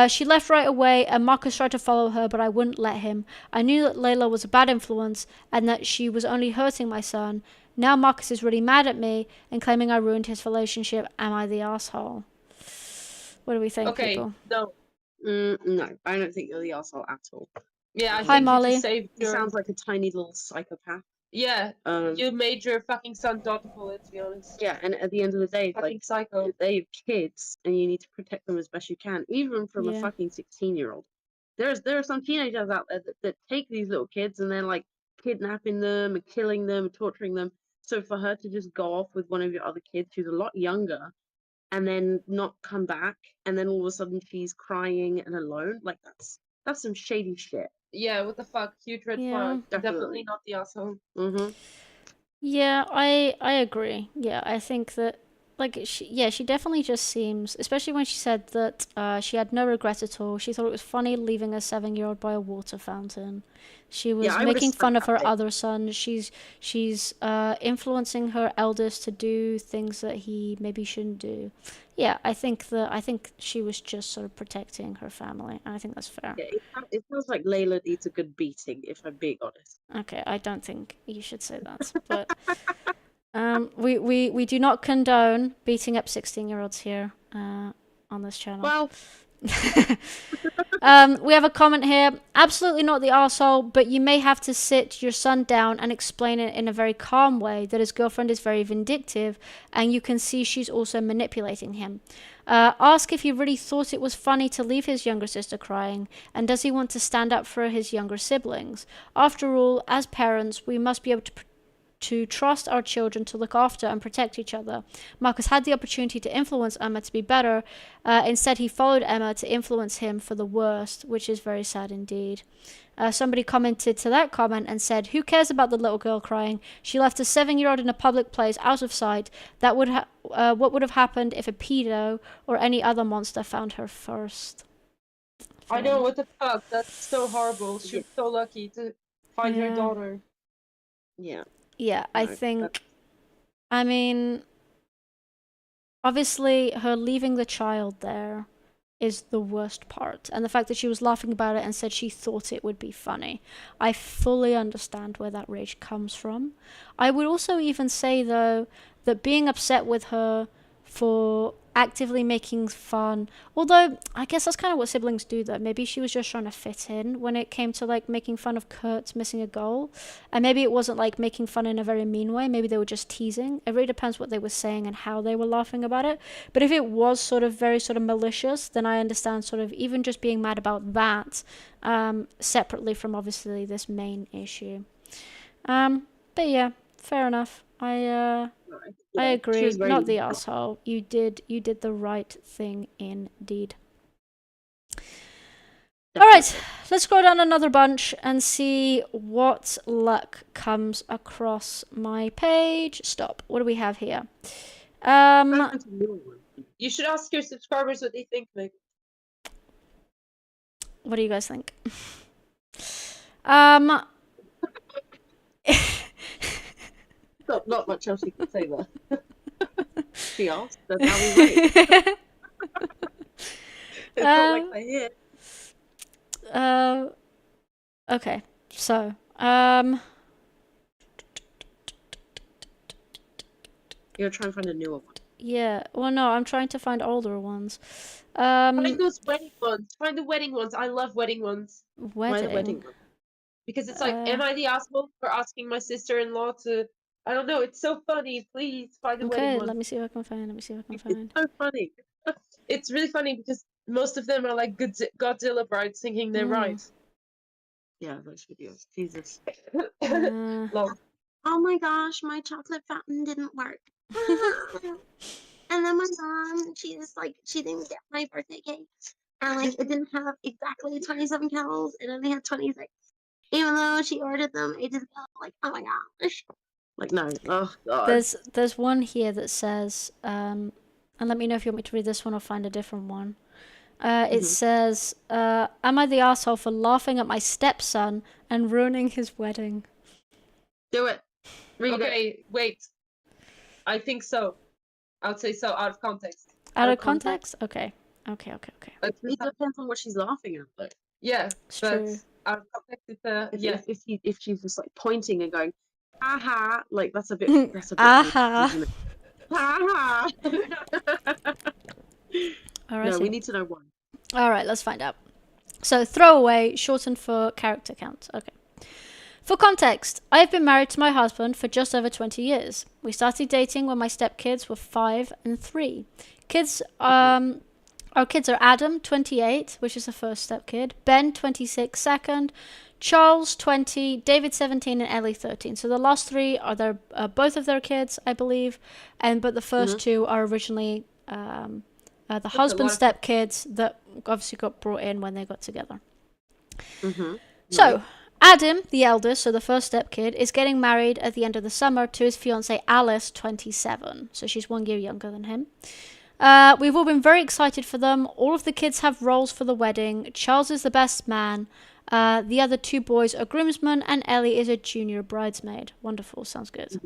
She left right away, and Marcus tried to follow her, but I wouldn't let him. I knew that Layla was a bad influence and that she was only hurting my son. Now Marcus is really mad at me and claiming I ruined his relationship. Am I the asshole? What do we think, people? No. No, I don't think you're the asshole at all. Yeah, I Hi, think Molly. you just saved He your... sounds like a tiny little psychopath. Yeah, Um, you made your fucking son dodgeball it, to be honest. yeah, and at the end of the day, Fucking like psycho. they're kids, and you need to protect them as best you can, even from a Yeah. fucking 16-year-old. There are some teenagers out there that take these little kids and they're like kidnapping them and killing them and torturing them. So for her to just go off with one of your other kids who's a lot younger and then not come back, and then all of a sudden she's crying and alone, like that's some shady shit. Yeah, what the fuck? Huge red Yeah. flag. Definitely. Definitely not the asshole. Mm-hmm. Yeah, I agree. Yeah, I think that she definitely just seems, especially when she said that she had no regret at all. She thought it was funny leaving a 7-year-old by a water fountain. She was Yeah, I would've making smacked fun of that her bitch. other son. She's influencing her eldest to do things that he maybe shouldn't do. Yeah, I think she was just sort of protecting her family, and I think that's fair. Yeah, it sounds like Layla needs a good beating, if I'm being honest. Okay, I don't think you should say that, but we do not condone beating up 16-year-olds here on this channel. Well, We have a comment here. Absolutely not the arsehole, but you may have to sit your son down and explain it in a very calm way that his girlfriend is very vindictive and you can see she's also manipulating him. Ask if he really thought it was funny to leave his younger sister crying, and does he want to stand up for his younger siblings? After all, as parents, we must be able to trust our children to look after and protect each other. Marcus had the opportunity to influence Emma to be better. Instead, he followed Emma to influence him for the worst, which is very sad indeed. Somebody commented to that comment and said, "Who cares about the little girl crying? She left a 7-year-old in a public place out of sight. That would what would have happened if a pedo or any other monster found her first?" I know, what the fuck? That's so horrible. She Yeah. was so lucky to find her Yeah. daughter. yeah. Yeah, I No, think. I mean, obviously, her leaving the child there is the worst part. And the fact that she was laughing about it and said she thought it would be funny. I fully understand where that rage comes from. I would also even say, though, that being upset with her for actively making fun, although I guess that's kind of what siblings do, though. Maybe she was just trying to fit in when it came to like making fun of Kurt missing a goal, and maybe it wasn't like making fun in a very mean way. Maybe they were just teasing. It really depends what they were saying and how they were laughing about it. But if it was sort of very sort of malicious, then I understand sort of even just being mad about that, separately from obviously this main issue. But yeah, fair enough. I Yeah, she agree. was very Not the lucky. asshole. You did the right thing indeed. All right, let's go down another bunch and see what luck comes across my page. Stop. What do we have here? You should ask your subscribers what they think, Meg. What do you guys think? Not much else you can say there. She asked. That's how we rate. It's not like they're here. Okay, so You're trying to find a newer one. yeah. Well, no, I'm trying to find older ones. Find those wedding ones. Find the wedding ones. I love wedding ones. Why the wedding one? Because it's like, am I the asshole for asking my sister-in-law to... I don't know, it's so funny. Please find the wedding Okay, one. let me see if I can find. It's so funny. It's really funny because most of them are like Godzilla brides thinking they're right. Yeah, those videos. Jesus. Lol. Oh my gosh, my chocolate fountain didn't work. And then my mom, she didn't get my birthday cake. And like it didn't have exactly 27 candles, it only had 26. Even though she ordered them, it just felt like, oh my gosh. Like no, oh god. There's one here that says, and let me know if you want me to read this one or find a different one. It says, am I the asshole for laughing at my stepson and ruining his wedding? Do it. Read it. Wait. I think so. I would say so, out of context. Out of context? Okay. It depends on what she's laughing at though. Yeah, It's but true. out of context, it's If she's just like pointing and going, aha, like that's a bit Aha. isn't it? Aha. All right. No, we need to know one. All right, let's find out. So throwaway, shortened for character count. Okay. For context, I have been married to my husband for just over 20 years. We started dating when my stepkids were 5 and 3. Our kids are Adam, 28, which is the first stepkid, Ben, 26, second, Charles, 20, David, 17, and Ellie, 13. So the last three are both of their kids, I believe, but the first two are originally the husband stepkids that obviously got brought in when they got together. So, Adam, the eldest, so the first stepkid, is getting married at the end of the summer to his fiancée Alice, 27. So she's 1 year younger than him. We've all been very excited for them. All of the kids have roles for the wedding. Charles is the best man. The other 2 boys are groomsmen, and Ellie is a junior bridesmaid. Wonderful, sounds good.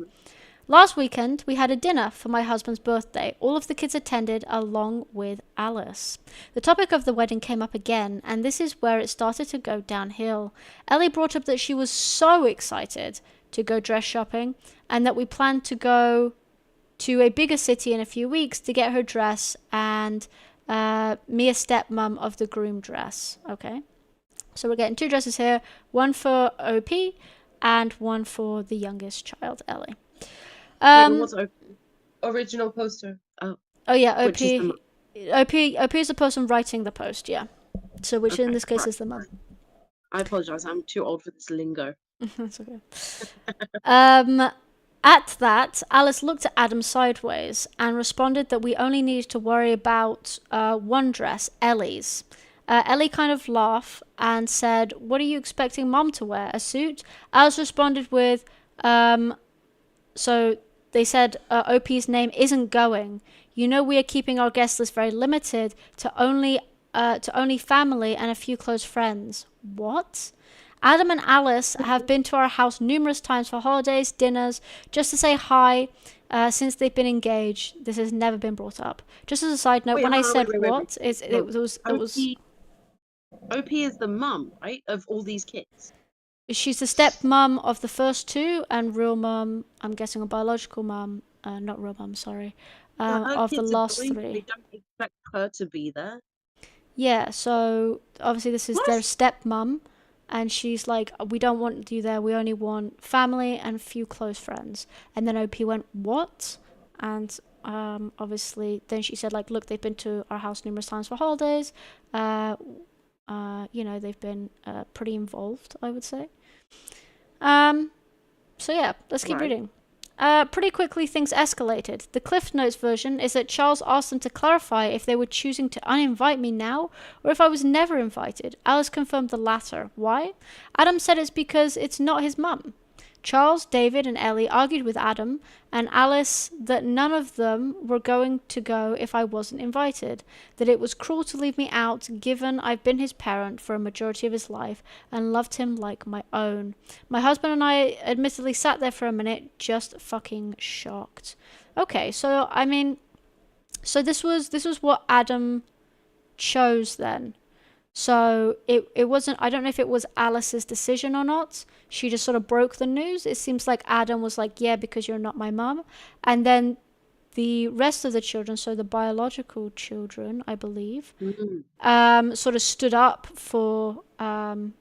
Last weekend, we had a dinner for my husband's birthday. All of the kids attended, along with Alice. The topic of the wedding came up again, and this is where it started to go downhill. Ellie brought up that she was so excited to go dress shopping, and that we planned to go to a bigger city in a few weeks to get her dress and me a stepmom of the groom dress. Okay, so we're getting 2 dresses here, one for OP and one for the youngest child, Ellie. Original poster. Oh yeah, OP is the person writing the post, yeah. So which in this case is the mum. I apologize, I'm too old for this lingo. That's okay. At that, Alice looked at Adam sideways and responded that we only needed to worry about one dress, Ellie's. Ellie kind of laughed and said, "What are you expecting Mom to wear? A suit?" Alice responded with, so they said OP's name isn't going. You know we are keeping our guest list very limited to only family and a few close friends. What? Adam and Alice have been to our house numerous times for holidays, dinners, just to say hi since they've been engaged. This has never been brought up. Just as a side note, when I said what, it was OP is the mum, right, of all these kids? She's the stepmom of the first 2, and real mum, I'm guessing a biological mum, not real mum, sorry, of the last 3. They don't expect her to be there. Yeah, so obviously this is their stepmom, and she's like, we don't want you there, we only want family and a few close friends. And then OP went, what? And obviously then she said, like, look, they've been to our house numerous times for holidays. You know, they've been pretty involved, I would say. So yeah, let's keep reading. Pretty quickly things escalated. The Cliff Notes version is that Charles asked them to clarify if they were choosing to uninvite me now or if I was never invited. Alice confirmed the latter. Why? Adam said it's because it's not his mum. Charles, David, and Ellie argued with Adam and Alice that none of them were going to go if I wasn't invited, that it was cruel to leave me out given I've been his parent for a majority of his life and loved him like my own. My husband and I admittedly sat there for a minute, just fucking shocked. Okay, so I mean, so this was what Adam chose then. So it wasn't, I don't know if it was Alice's decision or not. She just sort of broke the news. It seems like Adam was like, yeah, because you're not my mum. And then the rest of the children, so the biological children, I believe, sort of stood up for their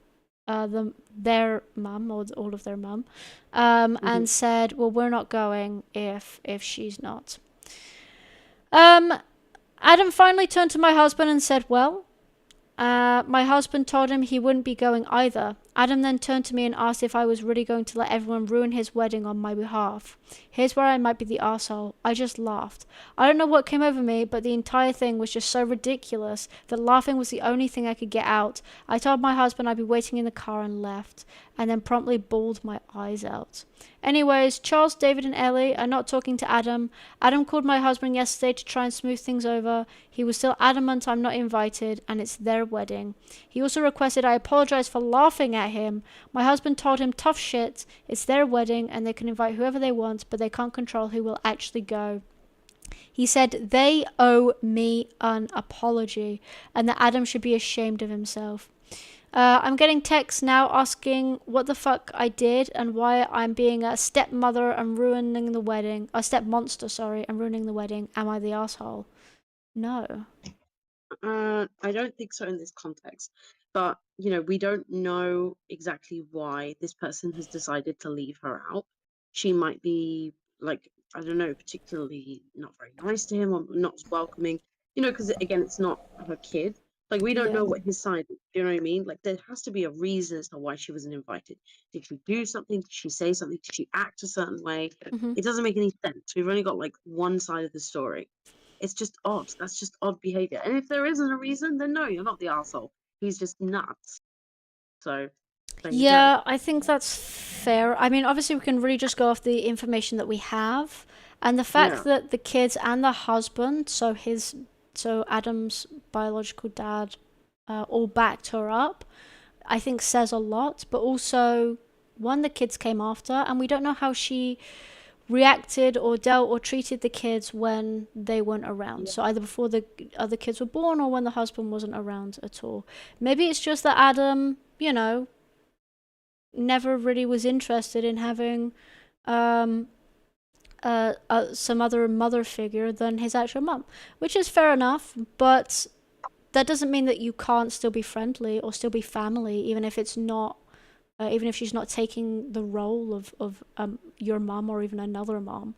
mum, or all of their mum, and said, well, we're not going if she's not. Adam finally turned to my husband and said, well, my husband told him he wouldn't be going either. Adam then turned to me and asked if I was really going to let everyone ruin his wedding on my behalf. Here's where I might be the arsehole. I just laughed. I don't know what came over me, but the entire thing was just so ridiculous that laughing was the only thing I could get out. I told my husband I'd be waiting in the car and left, and then promptly bawled my eyes out. Anyways, Charles, David, and Ellie are not talking to Adam. Adam called my husband yesterday to try and smooth things over. He was still adamant I'm not invited, and it's their wedding. He also requested I apologize for laughing at him. My husband told him tough shit, it's their wedding, and they can invite whoever they want, but they can't control who will actually go. He said they owe me an apology, and that Adam should be ashamed of himself. I'm getting texts now asking what the fuck I did and why I'm being a stepmother and ruining the wedding. A stepmonster, sorry, and ruining the wedding. Am I the asshole? No. I don't think so in this context. But, you know, we don't know exactly why this person has decided to leave her out. She might be, like, I don't know, particularly not very nice to him or not as welcoming, you know, because again, it's not her kid. Like, we don't Yeah. know what his side is. Do you know what I mean? Like, there has to be a reason as to why she wasn't invited. Did she do something? Did she say something? Did she act a certain way? Mm-hmm. It doesn't make any sense. We've only got like one side of the story. It's just odd. That's just odd behavior. And if there isn't a reason, then no, you're not the asshole. He's just nuts. So there you go. Yeah, I think that's fair. I mean, obviously, we can really just go off the information that we have, and the fact Yeah. that the kids and the husband, so Adam's biological dad, all backed her up, I think says a lot. But also, one, the kids came after, and we don't know how she reacted or dealt or treated the kids when they weren't around. Yeah. So either before the other kids were born or when the husband wasn't around at all. Maybe it's just that Adam, never really was interested in having some other mother figure than his actual mum, which is fair enough, but that doesn't mean that you can't still be friendly or still be family, even if it's not, even if she's not taking the role of your mum or even another mom.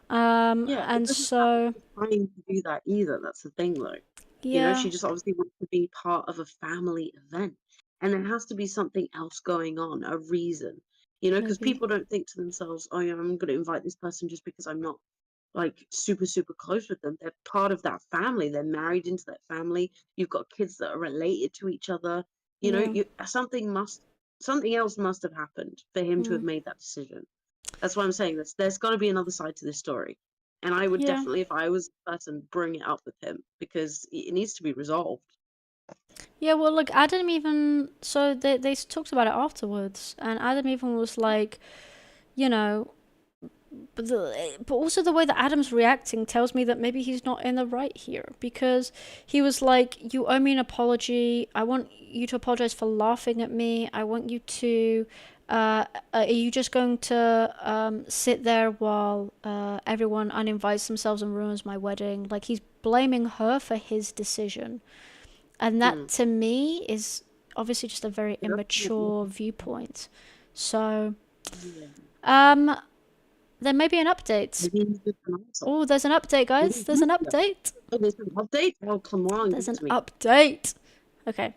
Yeah, it And doesn't sound so, like she's trying to do that either. That's the thing, though. You know, yeah, she just obviously wants to be part of a family event. And there has to be something else going on, a reason. You know, because maybe, people don't think to themselves, oh, yeah, I'm going to invite this person just because I'm not like super, super close with them. They're part of that family. They're married into that family. You've got kids that are related to each other. You know, yeah, something else must have happened for him to have mm, made that decision. That's why I'm saying this. There's got to be another side to this story. And I would yeah. definitely, if I was the person, bring it up with him because it needs to be resolved. Yeah, well, look, Adam even, so they talked about it afterwards, and Adam even was like, you know, but also the way that Adam's reacting tells me that maybe he's not in the right here, because he was like, you owe me an apology. I want you to apologize for laughing at me. I want you to are you just going to sit there while everyone uninvites themselves and ruins my wedding? Like, he's blaming her for his decision, and that Hmm. to me is obviously just a very It does make me immature viewpoint. So yeah. um there may be an update. Maybe he's just an asshole. Oh, there's an update, Maybe guys. There's he's an the update. Oh, there's an update? Oh, come on, There's give it an to me. update. Okay.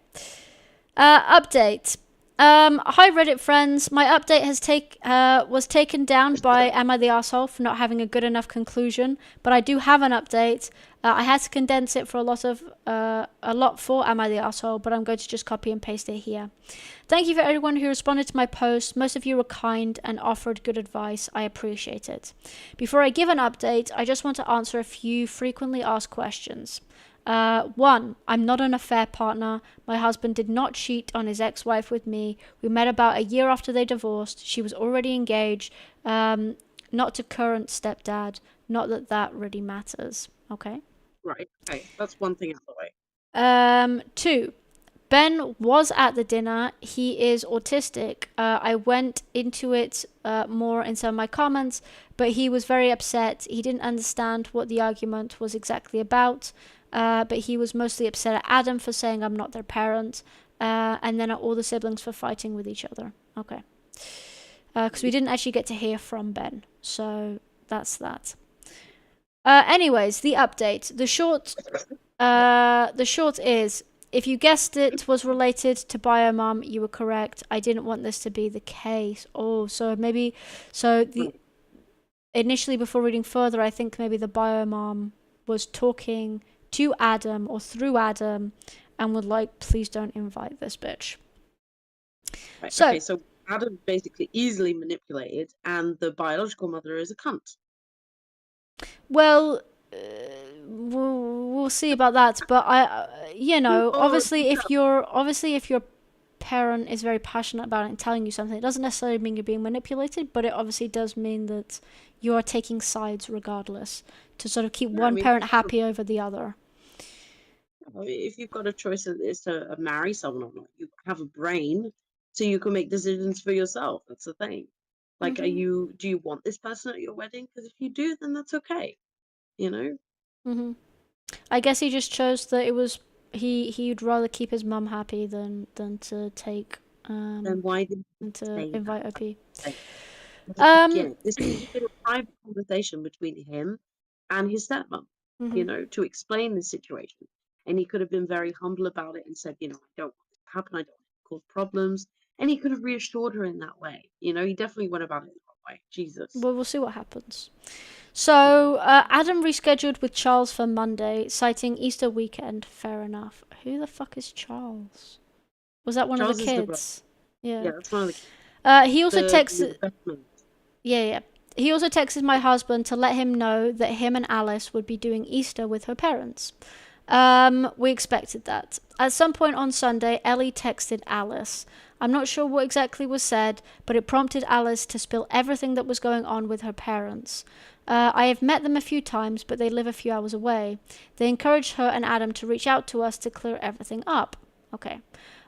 Update. Hi Reddit friends. My update was taken down by Am I the Arsehole for not having a good enough conclusion, but I do have an update. I had to condense it for a lot for Am I the Arsehole, but I'm going to just copy and paste it here. Thank you for everyone who responded to my post. Most of you were kind and offered good advice. I appreciate it. Before I give an update, I just want to answer a few frequently asked questions. 1. I'm not an affair partner. My husband did not cheat on his ex-wife with me. We met about a year after they divorced. She was already engaged. Not to current stepdad. Not that that really matters. Okay. Right. Okay. That's one thing out of the way. 2. Ben was at the dinner. He is autistic. I went into it more in some of my comments, but he was very upset. He didn't understand what the argument was exactly about, but he was mostly upset at Adam for saying I'm not their parent, and then at all the siblings for fighting with each other. Okay. Because we didn't actually get to hear from Ben, so that's that. Anyways, the update. The short is, if you guessed it was related to Biomom, you were correct. I didn't want this to be the case. Oh, so maybe, initially before reading further, I think maybe the Biomom was talking to Adam or through Adam and would like, please don't invite this bitch. Right. So, Okay, so Adam's basically easily manipulated, and the biological mother is a cunt. well, we'll see about that. But obviously, if your parent is very passionate about it and telling you something, it doesn't necessarily mean you're being manipulated, but it obviously does mean that you are taking sides regardless to sort of keep Yeah, I one mean, parent happy over the other. if you've got a choice is to marry someone or not, you have a brain, so you can make decisions for yourself. That's the thing. Like, do you want this person at your wedding? Because if you do, then that's okay. You know? I guess he just chose that it was he'd rather keep his mum happy than to take Then why did than he to say invite that? OP. Because I don't get Um, it. This could have been a private conversation between him and his stepmom, mhm. to explain the situation. And he could have been very humble about it and said, I don't want this to happen. I don't want to cause problems. And he could have reassured her in that way. He definitely went about it in that way. Jesus. Well, we'll see what happens. So, Adam rescheduled with Charles for Monday, citing Easter weekend. Fair enough. Who the fuck is Charles? Was that one of the Charles is the brother. kids? Yeah. Yeah, that's one of He also texted. the best man. Yeah. He also texted my husband to let him know that him and Alice would be doing Easter with her parents. We expected that. At some point on Sunday, Ellie texted Alice. I'm not sure what exactly was said, but it prompted Alice to spill everything that was going on with her parents. I have met them a few times, but they live a few hours away. They encouraged her and Adam to reach out to us to clear everything up. Okay.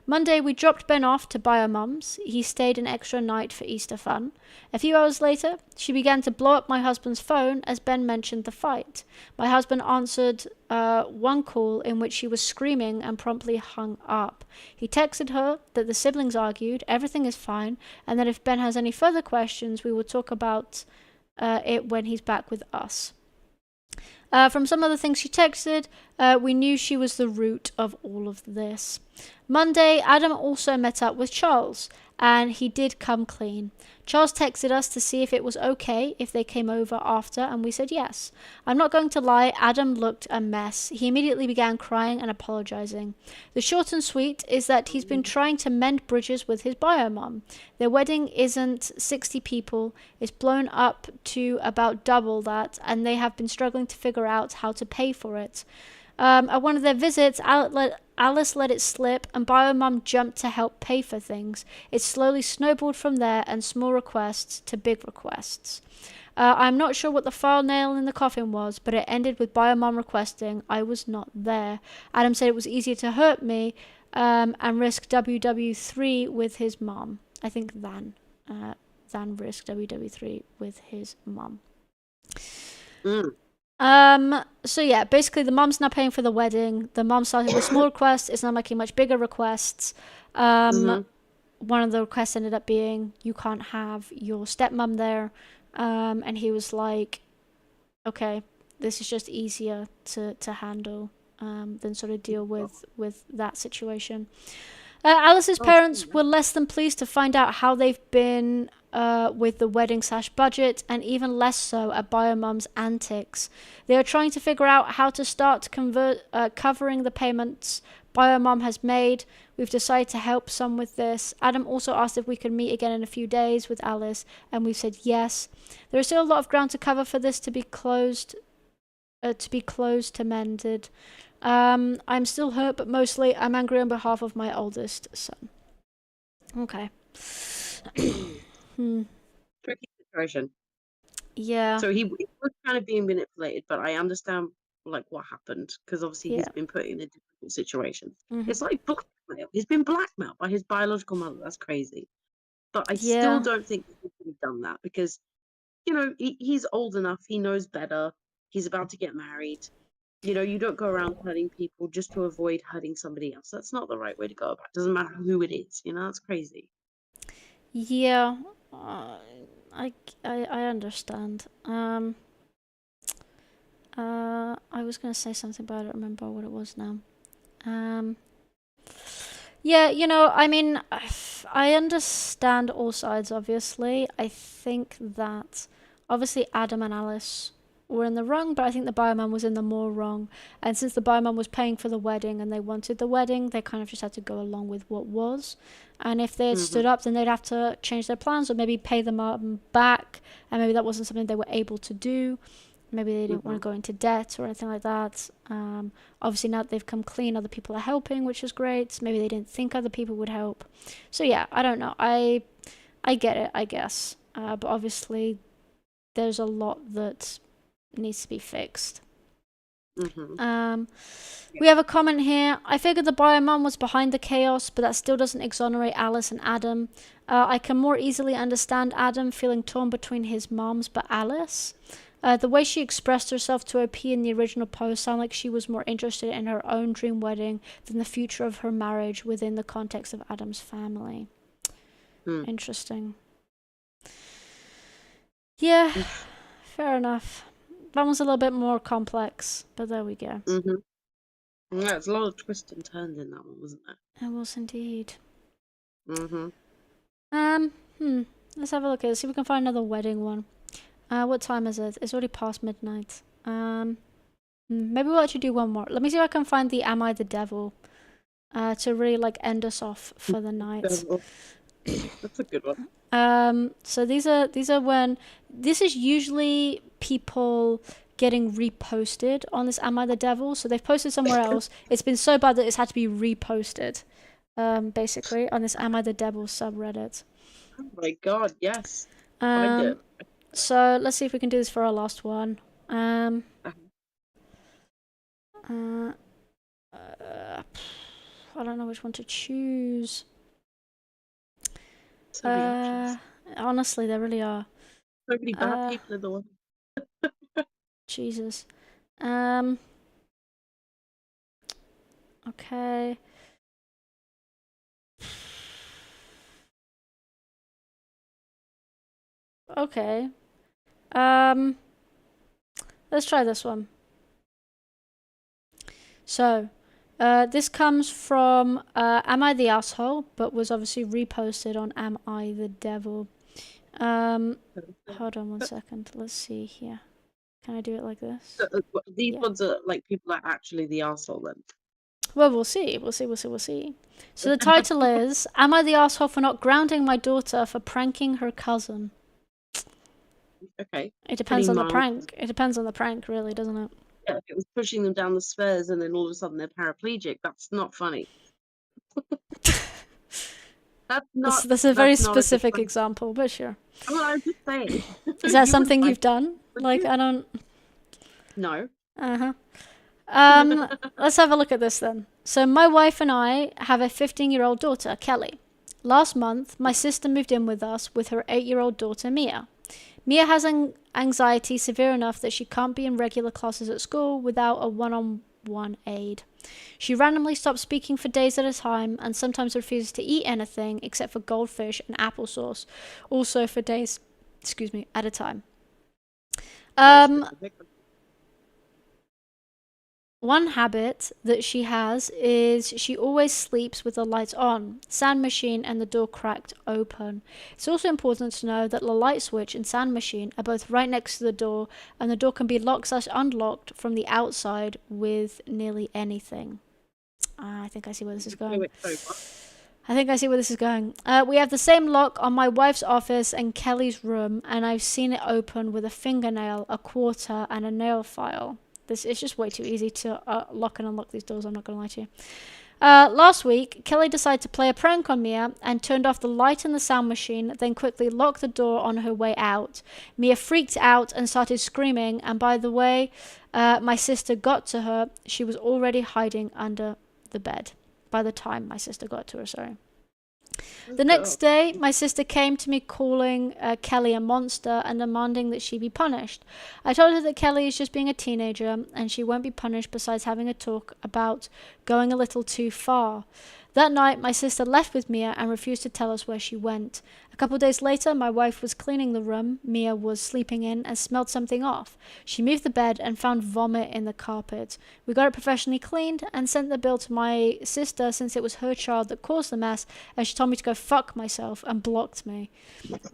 Monday, we dropped Ben off to Bio Mum's. He stayed an extra night for Easter fun. A few hours later, she began to blow up my husband's phone as Ben mentioned the fight. My husband answered one call in which she was screaming and promptly hung up. He texted her that the siblings argued, everything is fine, and that if Ben has any further questions, we will talk about it when he's back with us. From some of the things she texted, we knew she was the root of all of this. Monday, Adam also met up with Charles, and he did come clean. Charles texted us to see if it was okay if they came over after, and we said yes. I'm not going to lie, Adam looked a mess. He immediately began crying and apologizing. The short and sweet is that he's been trying to mend bridges with his bio mom. Their wedding isn't 60 people, it's blown up to about double that, and they have been struggling to figure out how to pay for it. At one of their visits, Alice let it slip, and Bio Mum jumped to help pay for things. It slowly snowballed from there, and small requests to big requests. I'm not sure what the final nail in the coffin was, but it ended with Bio Mum requesting I was not there. Adam said it was easier to hurt me and risk WW3 with his mum. I think than risk WW3 with his mum. So yeah, basically the mum's now paying for the wedding. The mum started with small requests, is now making much bigger requests. One of the requests ended up being you can't have your stepmom there. And he was like, okay, this is just easier to handle than sort of deal with that situation. Alice's parents were less than pleased to find out how they've been with the wedding/budget, and even less so at Biomum's antics. They are trying to figure out how to start covering the payments Biomum has made. We've decided to help some with this. Adam also asked if we could meet again in a few days with Alice, and we've said yes. There is still a lot of ground to cover for this to be closed to mended. I'm still hurt, but mostly I'm angry on behalf of my oldest son. Okay. Tricky situation. Yeah. So he was kind of being manipulated, but I understand what happened because obviously he's been put in a difficult situation. It's like blackmail. He's been blackmailed by his biological mother. That's crazy. But I still don't think he could have done that because, he's old enough. He knows better. He's about to get married. You don't go around hurting people just to avoid hurting somebody else. That's not the right way to go about it. Doesn't matter who it is. That's crazy. Yeah. I understand. I was gonna say something, but I don't remember what it was now. Yeah, I mean, I understand all sides, obviously. I think that, obviously, Adam and Alice were in the wrong, but I think the bioman was in the more wrong. And since the bioman was paying for the wedding and they wanted the wedding, they kind of just had to go along with what was. And if they had stood up, then they'd have to change their plans or maybe pay the mum back. And maybe that wasn't something they were able to do. Maybe they didn't want to go into debt or anything like that. Obviously, now that they've come clean, other people are helping, which is great. Maybe they didn't think other people would help. So yeah, I don't know. I get it, I guess. But obviously, there's a lot that needs to be fixed. We have a comment here. I figured the biomom was behind the chaos, but that still doesn't exonerate Alice and Adam. I can more easily understand Adam feeling torn between his moms, but Alice? The way she expressed herself to OP in the original post sounded like she was more interested in her own dream wedding than the future of her marriage within the context of Adam's family. Interesting. Yeah, fair enough. That one's a little bit more complex, but there we go. Yeah, there's a lot of twists and turns in that one, wasn't there? It was indeed. Mm-hmm. Let's have a look at it. See if we can find another wedding one. What time is it? It's already past midnight. Maybe we'll actually do one more. Let me see if I can find the Am I the Devil? To really like end us off for the night. That's a good one. So these are when this is usually people getting reposted on this Am I the Devil? So they've posted somewhere else. It's been so bad that it's had to be reposted. Basically on this Am I the Devil subreddit. Oh my god, yes. Find it. So let's see if we can do this for our last one. I don't know which one to choose. So many options. Honestly, there really are. So many bad people in the world. Jesus. Okay. Okay. Let's try this one. So, this comes from Am I the Asshole, but was obviously reposted on Am I the Devil. Hold on one second. Let's see here. Can I do it like this? So, these ones are like people are actually the arsehole then. Well, we'll see. So the title is, Am I the Asshole for not grounding my daughter for pranking her cousin? Okay. It depends on the prank. It depends on the prank, really, doesn't it? Yeah, if it was pushing them down the stairs and then all of a sudden they're paraplegic, that's not funny. That's a very specific example, but sure. Well, I'm just saying. Is that something you've done? Like, I don't... No. Let's have a look at this then. So my wife and I have a 15-year-old daughter, Kelly. Last month, my sister moved in with us with her 8-year-old daughter, Mia. Mia has anxiety severe enough that she can't be in regular classes at school without a one-on-one aid. She randomly stops speaking for days at a time and sometimes refuses to eat anything except for goldfish and applesauce, also for days, at a time. One habit that she has is she always sleeps with the lights on, Sand Machine and the door cracked open. It's also important to know that the light switch and Sand Machine are both right next to the door, and the door can be locked/unlocked from the outside with nearly anything. I think I see where this is going. We have the same lock on my wife's office and Kelly's room, and I've seen it open with a fingernail, a quarter, and a nail file. It's just way too easy to lock and unlock these doors, I'm not going to lie to you. Last week, Kelly decided to play a prank on Mia and turned off the light in the sound machine, then quickly locked the door on her way out. Mia freaked out and started screaming, and by the way my sister got to her, she was already hiding under the bed. By the time my sister got to her, sorry. The next day, my sister came to me calling Kelly a monster and demanding that she be punished. I told her that Kelly is just being a teenager and she won't be punished besides having a talk about going a little too far. That night, my sister left with Mia and refused to tell us where she went. A couple of days later, my wife was cleaning the room Mia was sleeping in and smelled something off. She moved the bed and found vomit in the carpet. We got it professionally cleaned and sent the bill to my sister since it was her child that caused the mess, and she told me to go fuck myself and blocked me.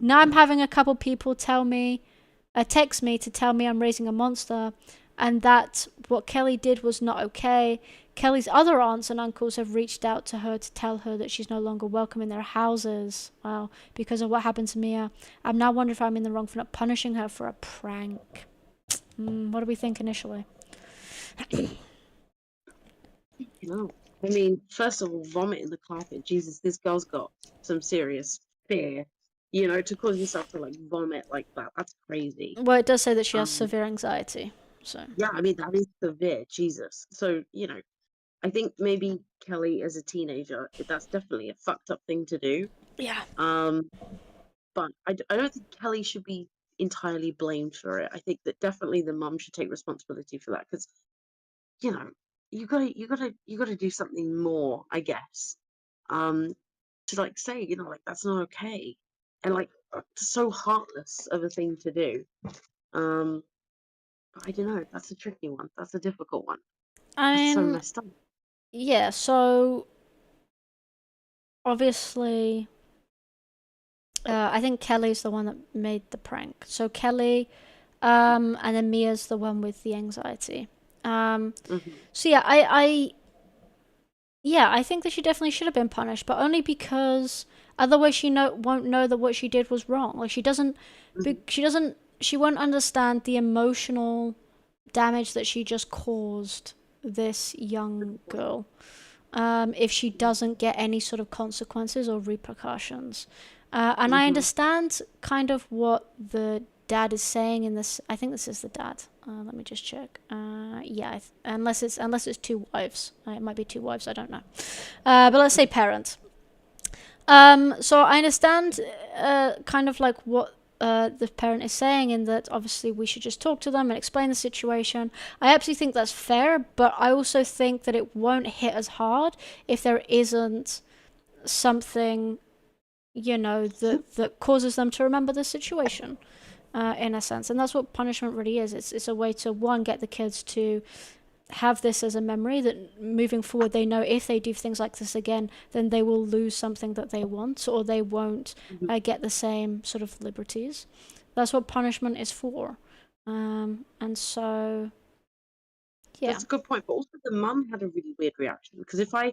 Now I'm having a couple people text me to tell me I'm raising a monster and that what Kelly did was not okay. Kelly's other aunts and uncles have reached out to her to tell her that she's no longer welcome in their houses. Well, because of what happened to Mia. I'm now wondering if I'm in the wrong for not punishing her for a prank. What do we think initially? No. I mean, first of all, vomit in the carpet. Jesus, this girl's got some serious fear. You know, to cause yourself to like vomit like that. That's crazy. Well, it does say that she has severe anxiety. So yeah, I mean, that is severe. Jesus. So, you know, I think maybe Kelly as a teenager, that's definitely a fucked up thing to do. yeah. But I don't think Kelly should be entirely blamed for it. I think that definitely the mum should take responsibility for that, because you know you gotta do something more, I guess. To like say, like that's not okay, and like so heartless of a thing to do. But I don't know. That's a tricky one. That's a difficult one. I That's so mean, messed up. yeah, so obviously, I think Kelly's the one that made the prank. So Kelly, and then Mia's the one with the anxiety. Hmm. So yeah, I think that she definitely should have been punished, but only because otherwise she won't know that what she did was wrong. Like she won't understand the emotional damage that she just caused this young girl. If she doesn't get any sort of consequences or repercussions. And I Hmm. understand kind of what the dad is saying in this. I think this is the dad. Let me just check. Yeah, unless it's two wives. It might be two wives. I don't know. But let's say parent. So I understand kind of like what the parent is saying, in that obviously we should just talk to them and explain the situation. I absolutely think that's fair, but I also think that it won't hit as hard if there isn't something, that causes them to remember the situation, in a sense. And that's what punishment really is. It's a way to, one, get the kids to have this as a memory, that moving forward they know if they do things like this again, then they will lose something that they want, or they won't get the same sort of liberties. That's what punishment is for. And so, yeah. That's a good point. But also, the mum had a really weird reaction, because if I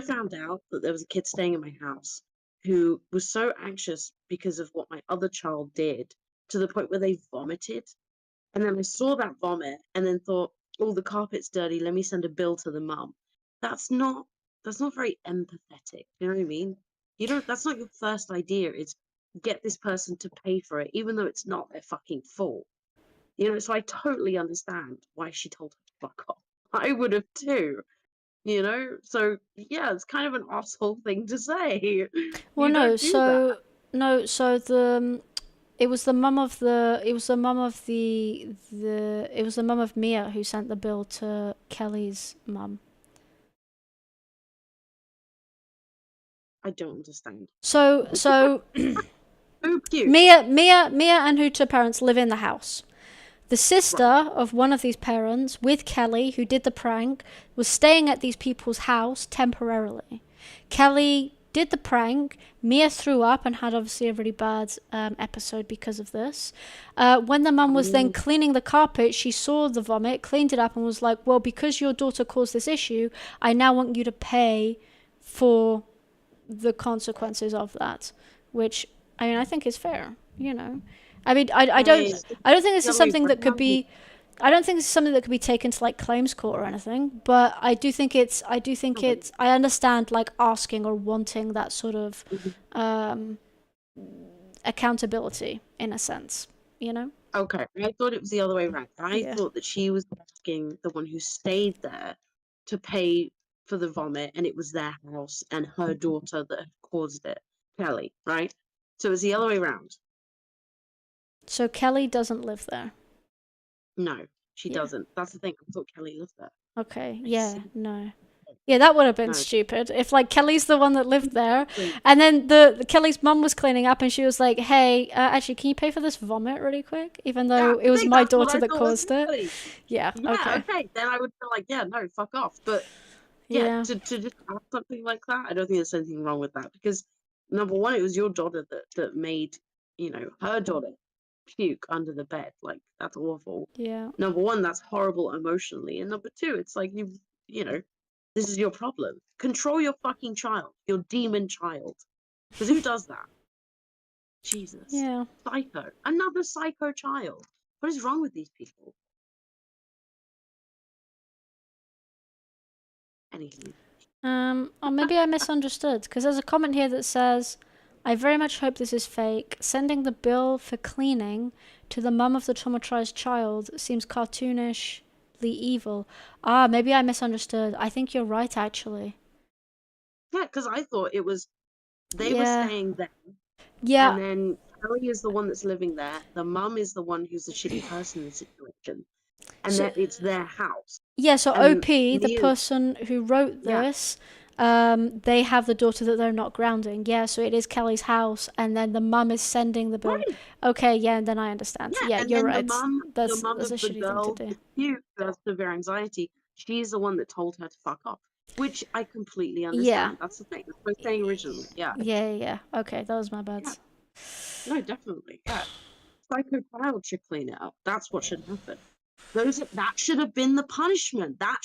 found out that there was a kid staying in my house who was so anxious because of what my other child did, to the point where they vomited, and then I saw that vomit and then thought, oh, the carpet's dirty, let me send a bill to the mum. That's not that's not very empathetic. You know what I mean? That's not your first idea, is get this person to pay for it, even though it's not their fucking fault. So I totally understand why she told her to fuck off. I would have too. So yeah, it's kind of an asshole thing to say. Well, You no. don't do that. So no. So it was the mum of Mia who sent the bill to Kelly's mum. I don't understand. So Oh, cute. Mia and her two parents live in the house. The sister Right. of one of these parents, with Kelly, who did the prank, was staying at these people's house temporarily. Kelly did the prank. Mia threw up and had obviously a really bad episode because of this. When the mum was then Oh, cleaning the carpet, she saw the vomit, cleaned it up, and was like, well, because your daughter caused this issue, I now want you to pay for the consequences of that. Which, I mean, I think is fair. I mean, it's I don't think this the is other way something that could around. be. I don't think this is something that could be taken to like claims court or anything. But I do think it's. Okay. I understand like asking or wanting that sort of Mhm. um, accountability in a sense. You know? Okay. I thought it was the other way around. I Yeah. thought that she was asking the one who stayed there to pay for the vomit, and it was their house and her daughter that had caused it, Kelly, right? So it was the other way around. So Kelly doesn't live there. No, she Yeah. doesn't. That's the thing. I thought Kelly lived there. Okay. I Yeah. see. No. Yeah, that would have been No. stupid if like Kelly's the one that lived there, Wait. and then the Kelly's mum was cleaning up, and she was like, "Hey, actually, can you pay for this vomit really quick?" Even Yeah, though it I was think my that's what daughter I that thought as caused it. well. Yeah. Yeah, Okay. okay. Then I would feel like, yeah, no, fuck off. But yeah, Yeah. to just add something like that, I don't think there's anything wrong with that, because number one, it was your daughter that made, her daughter puke under the bed. Like, that's awful. Yeah. Number one, that's horrible emotionally. And number two, it's like you know, this is your problem. Control your fucking child, your demon child. Because who does that? Jesus. Yeah. Psycho. Another psycho child. What is wrong with these people? Anywho. Or maybe I misunderstood, because there's a comment here that says, "I very much hope this is fake. Sending the bill for cleaning to the mum of the traumatized child seems cartoonishly evil." Ah, maybe I misunderstood. I think you're right, actually. Yeah, because I thought it was they were Yeah. staying there, Yeah. and then Kelly is the one that's living there. The mum is the one who's the shitty person in the situation, and So- that it's their house. Yeah, so And OP, the Leah, person who wrote yeah, this, they have the daughter that they're not grounding. Yeah, so it is Kelly's house, and then the mum is sending the bill. right, Okay, yeah, and then I understand. yeah. Yeah, And you're then right. the mum That's a of the shitty thing to girl, do. the cute, who has severe anxiety, she's the one that told her to fuck off, which I completely Yeah. understand. That's the thing. That's what I was saying originally. Yeah, Yeah. Okay, that was my bad. yeah. No, definitely. Yeah. Psycho child should clean it up. That's what should happen. That should have been the punishment. That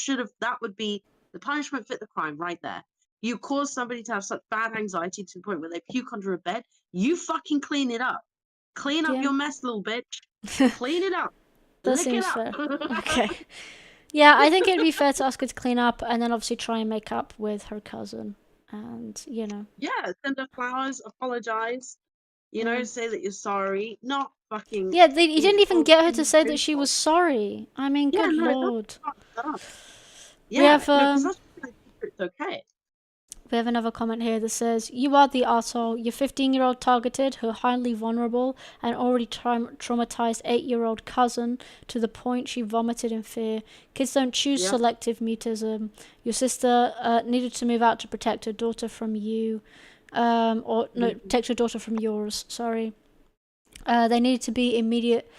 would be the punishment fit the crime right there. You cause somebody to have such bad anxiety to the point where they puke under a bed. You fucking clean it up. Clean up Yeah. your mess, little bitch. Clean it up. That Lick seems it fair. up. Okay. Yeah, I think it'd be fair to ask her to clean up and then obviously try and make up with her cousin. And, Yeah, send her flowers, apologize. Mm. Say that you're sorry. Not fucking Yeah, you didn't even get her to say that insult. she was sorry. I mean, Yeah, good no, lord. that's fucked up. We Yeah, have no, because that's it's okay. We have another comment here that says, "You are the arsehole. Your 15-year-old targeted her highly vulnerable and already traumatized 8-year-old cousin to the point she vomited in fear. Kids don't choose Yeah. selective mutism. Your sister needed to move out to protect her daughter from you. Protect her daughter from yours. Sorry. There needed to be immediate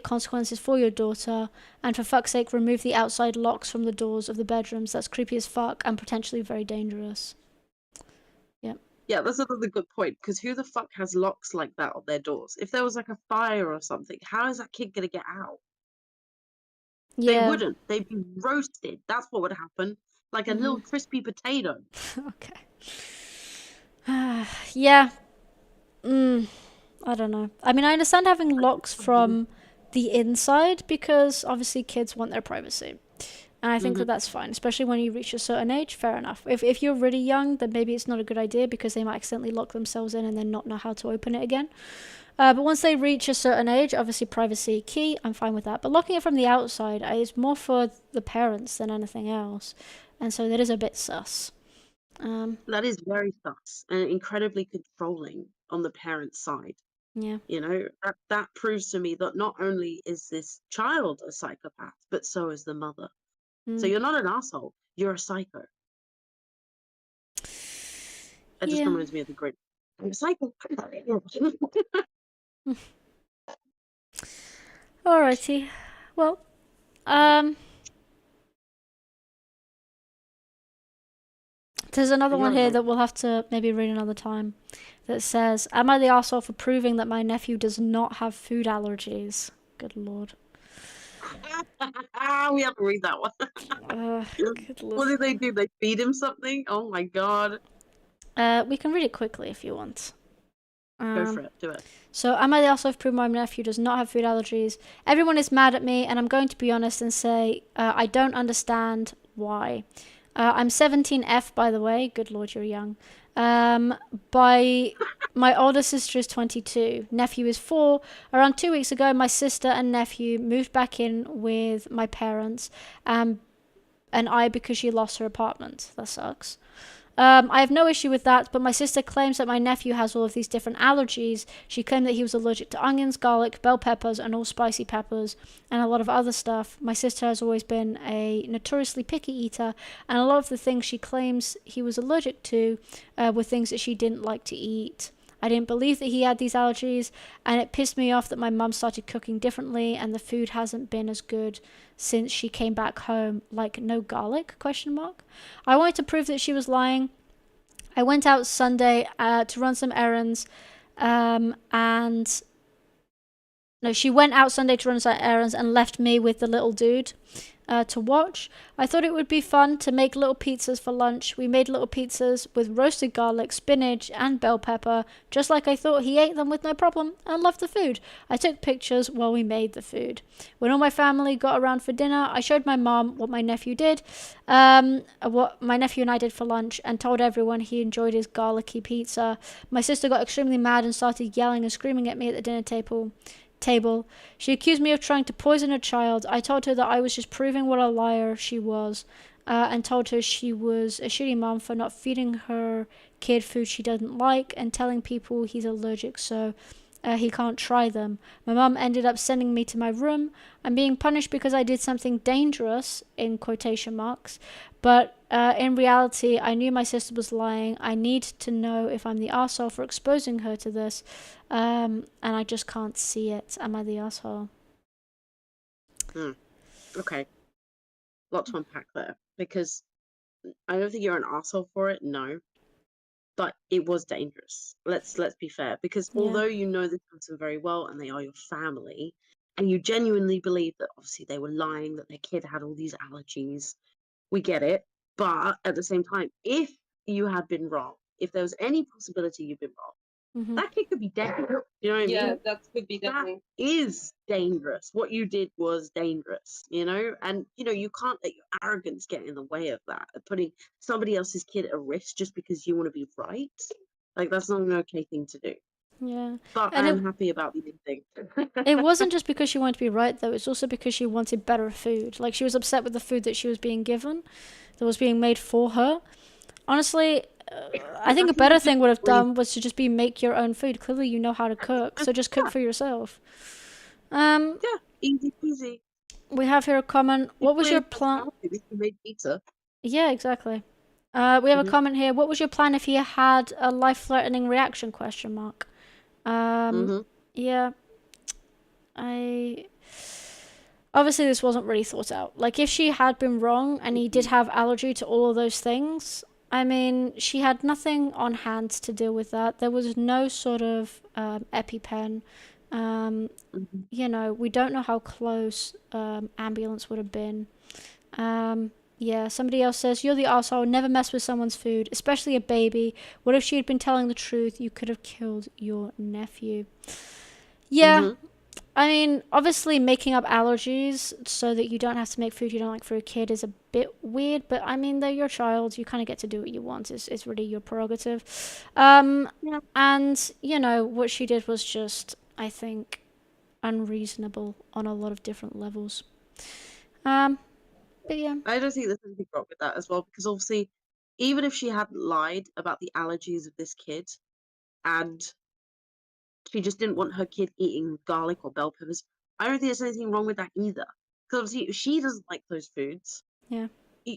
consequences for your daughter, and for fuck's sake, remove the outside locks from the doors of the bedrooms. That's creepy as fuck and potentially very dangerous." Yeah, that's another good point, because who the fuck has locks like that on their doors? If there was like a fire or something, how is that kid gonna get out? They Yeah. wouldn't. They'd be roasted. That's what would happen. Like a little crispy potato. Okay. Yeah. I don't know. I mean, I understand having locks from the inside because obviously kids want their privacy. And I think that that's fine, especially when you reach a certain age. Fair enough. If you're really young, then maybe it's not a good idea because they might accidentally lock themselves in and then not know how to open it again. But once they reach a certain age, obviously privacy key, I'm fine with that. But locking it from the outside is more for the parents than anything else. And so that is a bit sus. That is very sus and incredibly controlling on the parent's side. Yeah. That proves to me that not only is this child a psychopath, but so is the mother. So you're not an asshole, you're a psycho. That just Yeah. reminds me of the great I'm a psycho. Alrighty. Well, there's another one here that we'll have to maybe read another time that says, "Am I the arsehole for proving that my nephew does not have food allergies?" Good lord. We have to read that one. Good lord. What did they do? They feed him something? Oh my god. We can read it quickly if you want. Go for it. Do it. So, am I the arsehole for proving my nephew does not have food allergies? Everyone is mad at me, and I'm going to be honest and say I don't understand why. I'm 17F, by the way. Good lord, you're young. By my older sister is 22. Nephew is 4. Around 2 weeks ago, my sister and nephew moved back in with my parents, and I because she lost her apartment. That sucks. I have no issue with that, but my sister claims that my nephew has all of these different allergies. She claimed that he was allergic to onions, garlic, bell peppers, and all spicy peppers, and a lot of other stuff. My sister has always been a notoriously picky eater, and a lot of the things she claims he was allergic to were things that she didn't like to eat. I didn't believe that he had these allergies, and it pissed me off that my mum started cooking differently, and the food hasn't been as good since she came back home. Like, no garlic? ? I wanted to prove that she was lying. I went out Sunday to run some errands, she went out Sunday to run some errands and left me with the little dude to watch. I thought it would be fun to make little pizzas for lunch. We made little pizzas with roasted garlic, spinach, and bell pepper, just like I thought. He ate them with no problem and loved the food. I took pictures while we made the food. When all my family got around for dinner, I showed my mom what my nephew did, what my nephew and I did for lunch, and told everyone he enjoyed his garlicky pizza. My sister got extremely mad and started yelling and screaming at me at the dinner table. She accused me of trying to poison a child. I told her that I was just proving what a liar she was. and told her she was a shitty mom for not feeding her kid food she doesn't like and telling people he's allergic so he can't try them. My mom ended up sending me to my room. I'm being punished because I did something dangerous, in quotation marks. But in reality, I knew my sister was lying. I need to know if I'm the arsehole for exposing her to this. And I just can't see it. Am I the arsehole? Okay. Lot to unpack there. Because I don't think you're an arsehole for it, no. But it was dangerous. Let's be fair. Because Yeah. although you know this person very well and they are your family, and you genuinely believe that obviously they were lying, that their kid had all these allergies, we get it. But at the same time, if you had been wrong, if there was any possibility you've been wrong, Mm-hmm. that kid could be dead. You know what I Yeah, mean? that could be That deadly. is dangerous. What you did was dangerous, and you can't let your arrogance get in the way of that. Putting somebody else's kid at risk just because you want to be right, like that's not an okay thing to do. Yeah. But And I'm happy about the thing. it wasn't just because she wanted to be right, though. It's also because she wanted better food. Like, she was upset with the food that she was being given, that was being made for her. Honestly, I think a better thing would have done was to just be make your own food. Clearly, you know how to cook, so just cook for yourself. Yeah, easy peasy. We have here a comment. What was your plan? You made pizza. Yeah, exactly. We have a comment here. What was your plan if he had a life-threatening reaction? Question mark. Yeah. Obviously, this wasn't really thought out. Like, if she had been wrong and he did have allergy to all of those things, I mean, she had nothing on hand to deal with that. There was no sort of EpiPen. We don't know how close ambulance would have been. Yeah, somebody else says, you're the arsehole, never mess with someone's food, especially a baby. What if she had been telling the truth? You could have killed your nephew. Yeah, I mean, obviously making up allergies so that you don't have to make food you don't like for a kid is a bit weird, but I mean, they're your child. You kind of get to do what you want. It's really your prerogative. And, what she did was just, I think, unreasonable on a lot of different levels. But yeah. I don't think there's anything wrong with that as well, because obviously, even if she hadn't lied about the allergies of this kid, and she just didn't want her kid eating garlic or bell peppers, I don't think there's anything wrong with that either. Because obviously, if she doesn't like those foods, Yeah.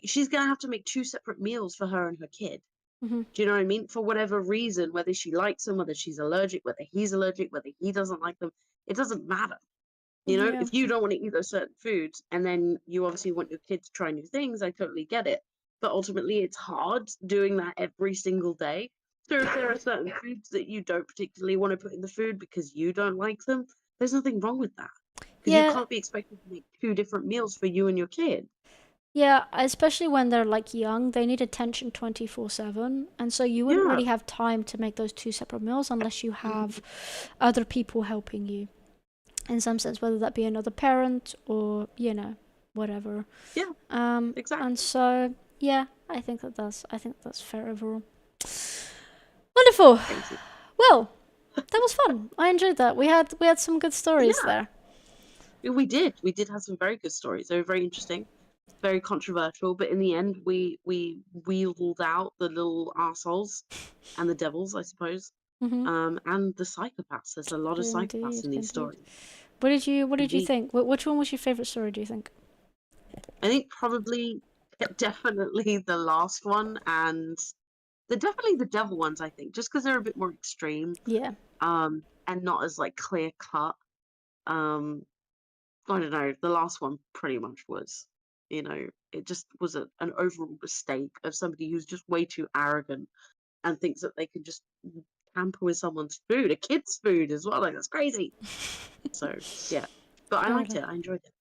she's gonna have to make 2 separate meals for her and her kid. Mm-hmm. Do you know what I mean? For whatever reason, whether she likes them, whether she's allergic, whether he's allergic, whether he doesn't like them, it doesn't matter. Yeah. If you don't want to eat those certain foods and then you obviously want your kid to try new things, I totally get it. But ultimately, it's hard doing that every single day. So if there are certain foods that you don't particularly want to put in the food because you don't like them, there's nothing wrong with that. Because you can't be expected to make 2 different meals for you and your kid. Yeah, especially when they're like young, they need attention 24/7, and so you wouldn't really have time to make those 2 separate meals unless you have other people helping you. In some sense, whether that be another parent or, whatever. Yeah. Exactly. And so, yeah, I think that's fair overall. Wonderful. Well, that was fun. I enjoyed that. We had some good stories there. We did have some very good stories. They were very interesting, very controversial, but in the end, we wheeled out the little arseholes and the devils, I suppose, and the psychopaths. There's a lot of psychopaths in these stories. What did you think? Which one was your favorite story, do you think? I think probably definitely the last one and definitely the devil ones, I think, just because they're a bit more extreme. Yeah. And not as like clear cut. I don't know. The last one pretty much was, it just was an overall mistake of somebody who's just way too arrogant and thinks that they can just tamper with someone's food, a kid's food as well. Like, that's crazy. So, yeah. But I liked it. I enjoyed it.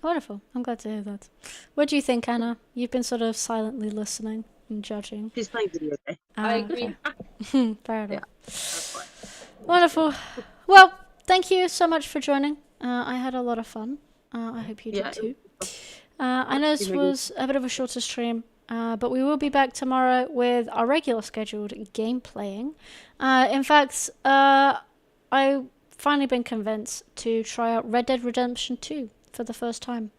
Wonderful. I'm glad to hear that. What do you think, Anna? You've been sort of silently listening and judging. She's playing video game. I agree. Okay. Fair enough. Yeah, that's fine. Wonderful. Well, thank you so much for joining. I had a lot of fun. I hope you did too. I know this was a bit of a shorter stream, but we will be back tomorrow with our regular scheduled game playing. In fact, I've finally been convinced to try out Red Dead Redemption 2 for the first time.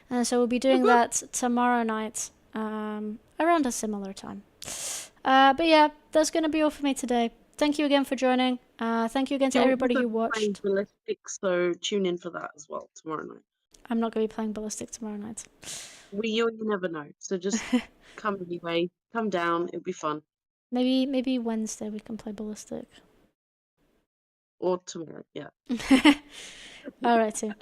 And so we'll be doing that tomorrow night. around a similar time. But yeah, that's going to be all for me today. Thank you again for joining. Thank you again to You're everybody also who playing watched. Ballistic, so tune in for that as well tomorrow night. I'm not going to be playing Ballistic tomorrow night. You never know, so just come anyway. Come down, it'll be fun. Maybe Wednesday we can play Ballistic. Or tomorrow, yeah. Alrighty.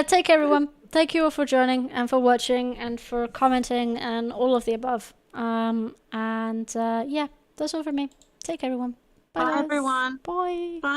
Take care, everyone. Thank you all for joining and for watching and for commenting and all of the above. Yeah, that's all from me. Take care, everyone. Bye, Bye guys. everyone. Bye. Bye.